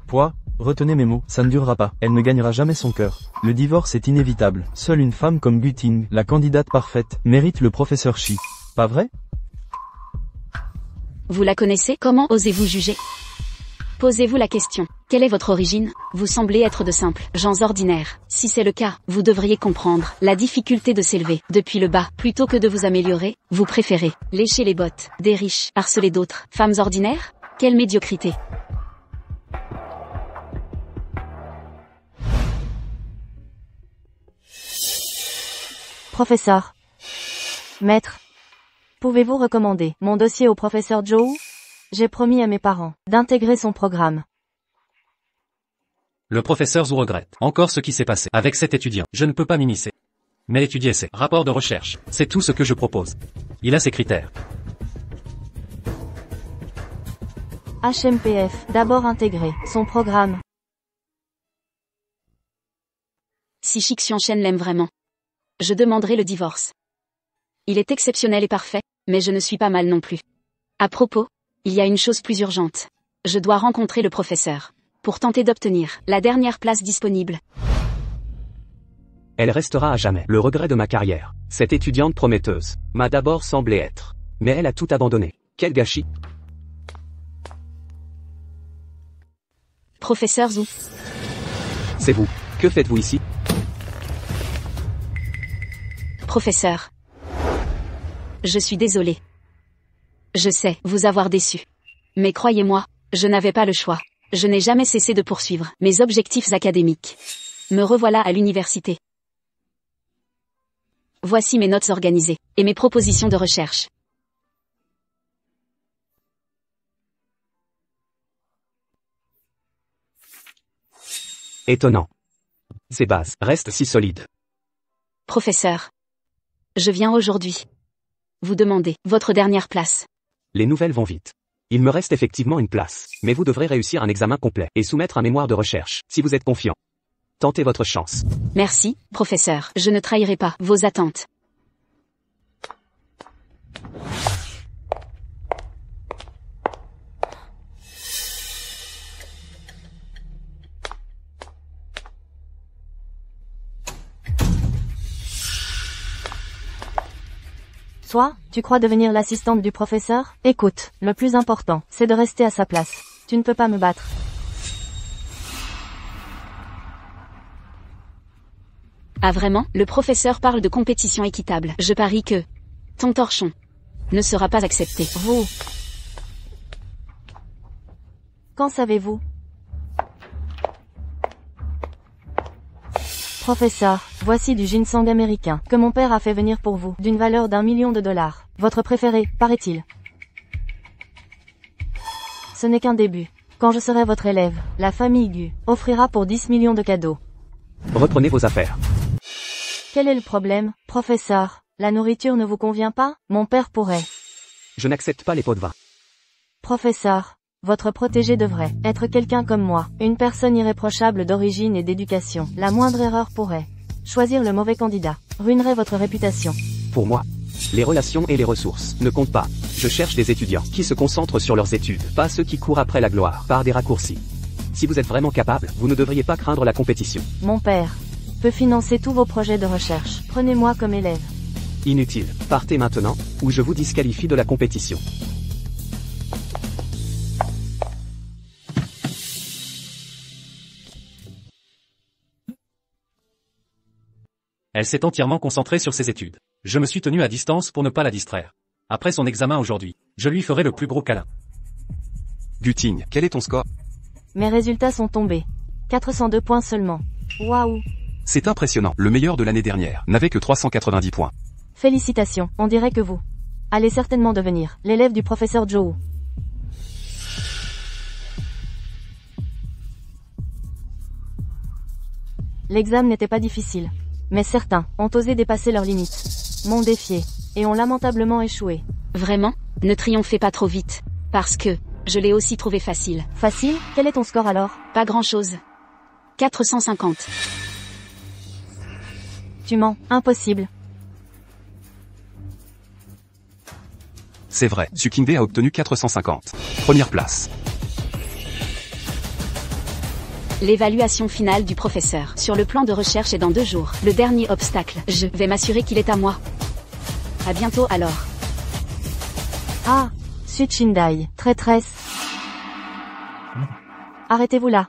Retenez mes mots, ça ne durera pas. Elle ne gagnera jamais son cœur. Le divorce est inévitable. Seule une femme comme Guting, la candidate parfaite, mérite le professeur Shi. Pas vrai? Vous la connaissez? Comment osez-vous juger? Posez-vous la question. Quelle est votre origine? Vous semblez être de simples gens ordinaires. Si c'est le cas, vous devriez comprendre la difficulté de s'élever depuis le bas. Plutôt que de vous améliorer, vous préférez lécher les bottes des riches, harceler d'autres femmes ordinaires? Quelle médiocrité! Professeur. Maître. Pouvez-vous recommander mon dossier au professeur Zhou? J'ai promis à mes parents d'intégrer son programme. Le professeur Zhou regrette encore ce qui s'est passé avec cet étudiant. Je ne peux pas m'immiscer. Mais étudier ses rapports de recherche, c'est tout ce que je propose. Il a ses critères. HMPF, d'abord intégrer son programme. Si Shi Xianchen l'aime vraiment, je demanderai le divorce. Il est exceptionnel et parfait, mais je ne suis pas mal non plus. À propos, il y a une chose plus urgente. Je dois rencontrer le professeur. Pour tenter d'obtenir la dernière place disponible. Elle restera à jamais le regret de ma carrière. Cette étudiante prometteuse m'a d'abord semblé être. Mais elle a tout abandonné. Quel gâchis. Professeur Zhou. C'est vous. Que faites-vous ici? Professeur. Je suis désolé. Je sais vous avoir déçu. Mais croyez-moi, je n'avais pas le choix. Je n'ai jamais cessé de poursuivre mes objectifs académiques. Me revoilà à l'université. Voici mes notes organisées, et mes propositions de recherche. Étonnant. Ces bases restent si solides. Professeur. Je viens aujourd'hui vous demander votre dernière place. Les nouvelles vont vite. Il me reste effectivement une place, mais vous devrez réussir un examen complet et soumettre un mémoire de recherche, si vous êtes confiant. Tentez votre chance. Merci, professeur. Je ne trahirai pas vos attentes. Toi, tu crois devenir l'assistante du professeur? Écoute, le plus important, c'est de rester à sa place. Tu ne peux pas me battre. Ah vraiment? Le professeur parle de compétition équitable. Je parie que ton torchon ne sera pas accepté. Vous. Qu'en savez-vous? Professeur, voici du ginseng américain, que mon père a fait venir pour vous, d'une valeur d'1 million de dollars. Votre préféré, paraît-il. Ce n'est qu'un début. Quand je serai votre élève, la famille Gu offrira pour 10 millions de cadeaux. Reprenez vos affaires. Quel est le problème, professeur? La nourriture ne vous convient pas? Mon père pourrait. Je n'accepte pas les pots de vin. Professeur, votre protégé devrait être quelqu'un comme moi, une personne irréprochable d'origine et d'éducation. La moindre erreur pourrait choisir le mauvais candidat, ruinerait votre réputation. Pour moi, les relations et les ressources ne comptent pas. Je cherche des étudiants qui se concentrent sur leurs études, pas ceux qui courent après la gloire par des raccourcis. Si vous êtes vraiment capable, vous ne devriez pas craindre la compétition. Mon père peut financer tous vos projets de recherche. Prenez-moi comme élève. Inutile. Partez maintenant, ou je vous disqualifie de la compétition. Elle s'est entièrement concentrée sur ses études. Je me suis tenu à distance pour ne pas la distraire. Après son examen aujourd'hui, je lui ferai le plus gros câlin. Guting, quel est ton score? Mes résultats sont tombés. 402 points seulement. Waouh. C'est impressionnant. Le meilleur de l'année dernière n'avait que 390 points. Félicitations, on dirait que vous allez certainement devenir l'élève du professeur Zhou. L'examen n'était pas difficile. Mais certains ont osé dépasser leurs limites, m'ont défié, et ont lamentablement échoué. Vraiment? Ne triomphez pas trop vite. Parce que je l'ai aussi trouvé facile. Facile? Quel est ton score alors? Pas grand-chose. 450. Tu mens, impossible. C'est vrai, Sukingde a obtenu 450. Première place. L'évaluation finale du professeur sur le plan de recherche est dans 2 jours. Le dernier obstacle, je vais m'assurer qu'il est à moi. À bientôt alors. Ah, Su Chindai, traîtresse. Arrêtez-vous là.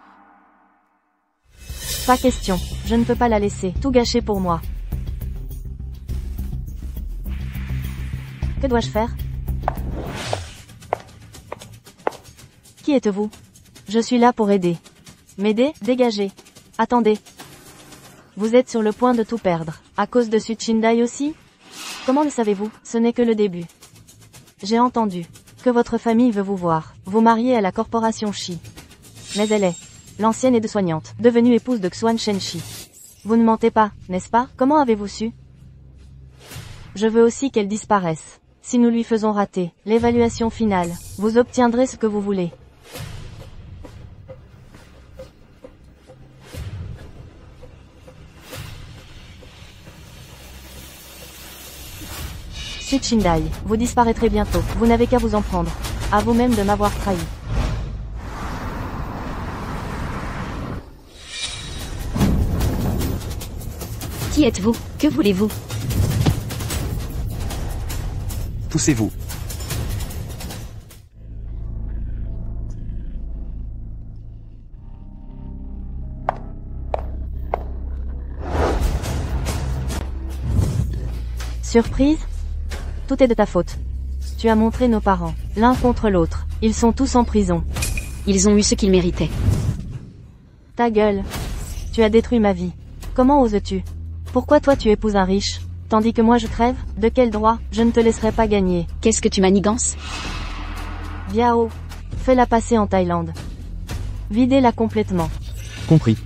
Pas question, je ne peux pas la laisser tout gâcher pour moi. Que dois-je faire? Qui êtes-vous? Je suis là pour aider. M'aider? Dégagez. Attendez. Vous êtes sur le point de tout perdre. À cause de Su Chindai aussi? Comment le savez-vous? Ce n'est que le début. J'ai entendu que votre famille veut vous voir, vous marier à la corporation Shi. Mais elle est l'ancienne aide-soignante, devenue épouse de Xuan Shenshi. Vous ne mentez pas, n'est-ce pas? Comment avez-vous su? Je veux aussi qu'elle disparaisse. Si nous lui faisons rater l'évaluation finale, vous obtiendrez ce que vous voulez. Suchindai, vous disparaîtrez bientôt. Vous n'avez qu'à vous en prendre. À vous-même de m'avoir trahi. Qui êtes-vous? Que voulez-vous? Poussez-vous. Surprise? Tout est de ta faute. Tu as montré nos parents, l'un contre l'autre. Ils sont tous en prison. Ils ont eu ce qu'ils méritaient. Ta gueule. Tu as détruit ma vie. Comment oses-tu? Pourquoi toi tu épouses un riche, tandis que moi je crève? De quel droit? Je ne te laisserai pas gagner. Qu'est-ce que tu manigances? Biao. Fais-la passer en Thaïlande. Videz-la complètement. Compris.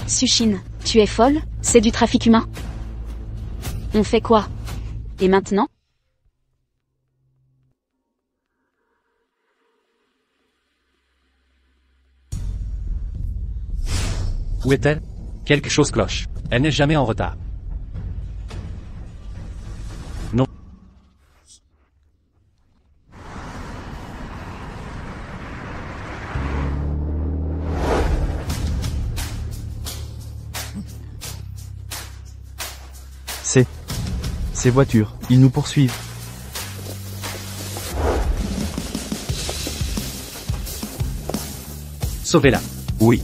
Suchin, tu es folle? C'est du trafic humain? On fait quoi? Et maintenant? Où est-elle? Quelque chose cloche. Elle n'est jamais en retard. Non. Ces voitures, ils nous poursuivent. Sauvez-la. Oui.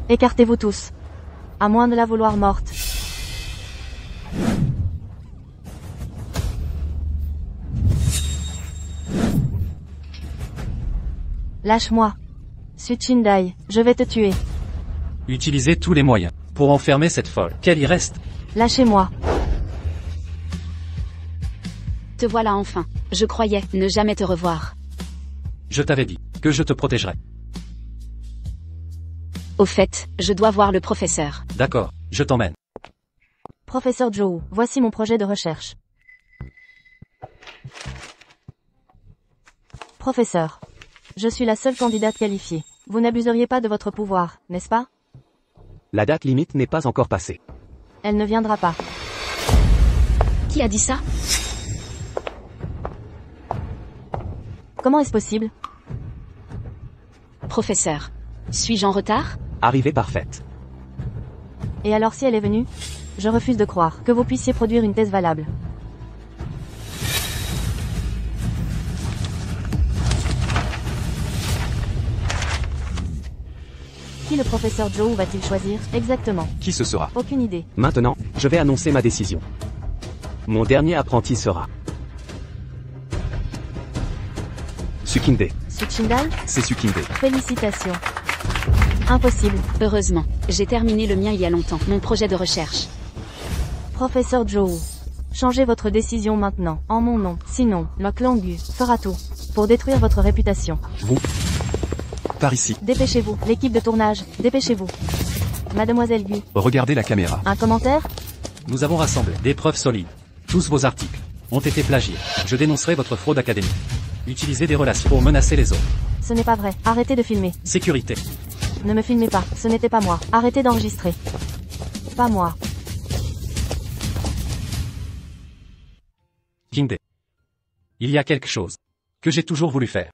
Écartez-vous tous. À moins de la vouloir morte. Lâche-moi. Suchindai, je vais te tuer. Utilisez tous les moyens pour enfermer cette folle. Qu'elle y reste. Lâchez-moi. Te voilà enfin. Je croyais ne jamais te revoir. Je t'avais dit que je te protégerais. Au fait, je dois voir le professeur. D'accord, je t'emmène. Professeur Joe, voici mon projet de recherche. Professeur. Je suis la seule candidate qualifiée. Vous n'abuseriez pas de votre pouvoir, n'est-ce pas? La date limite n'est pas encore passée. Elle ne viendra pas. Qui a dit ça? Comment est-ce possible? Professeur. Suis-je en retard? Arrivée parfaite. Et alors si elle est venue? Je refuse de croire que vous puissiez produire une thèse valable. Qui le professeur Joe va-t-il choisir, exactement? Qui ce sera? Aucune idée. Maintenant, je vais annoncer ma décision. Mon dernier apprenti sera... Sukinde. Suchindai? C'est Sukinde. Félicitations. Impossible. Heureusement, j'ai terminé le mien il y a longtemps, mon projet de recherche. Professeur Joe. Changez votre décision maintenant, en mon nom. Sinon, Locke Longu fera tout pour détruire votre réputation. Vous? Par ici. Dépêchez-vous, l'équipe de tournage, dépêchez-vous. Mademoiselle Gu, Regardez la caméra. un commentaire? Nous avons rassemblé des preuves solides. Tous vos articles ont été plagiés. Je dénoncerai votre fraude académique. Utilisez des relations pour menacer les autres. Ce n'est pas vrai, arrêtez de filmer. Sécurité. Ne me filmez pas, ce n'était pas moi. Arrêtez d'enregistrer. Pas moi. Kingday. Il y a quelque chose que j'ai toujours voulu faire.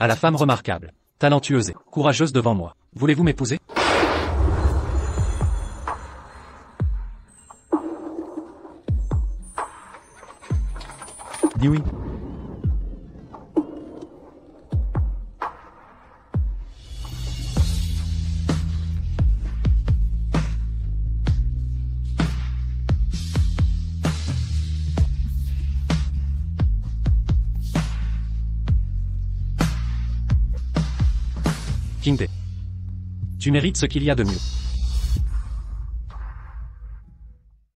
À la femme remarquable, talentueuse et courageuse devant moi. Voulez-vous m'épouser? Dis oui. Kingday. Tu mérites ce qu'il y a de mieux.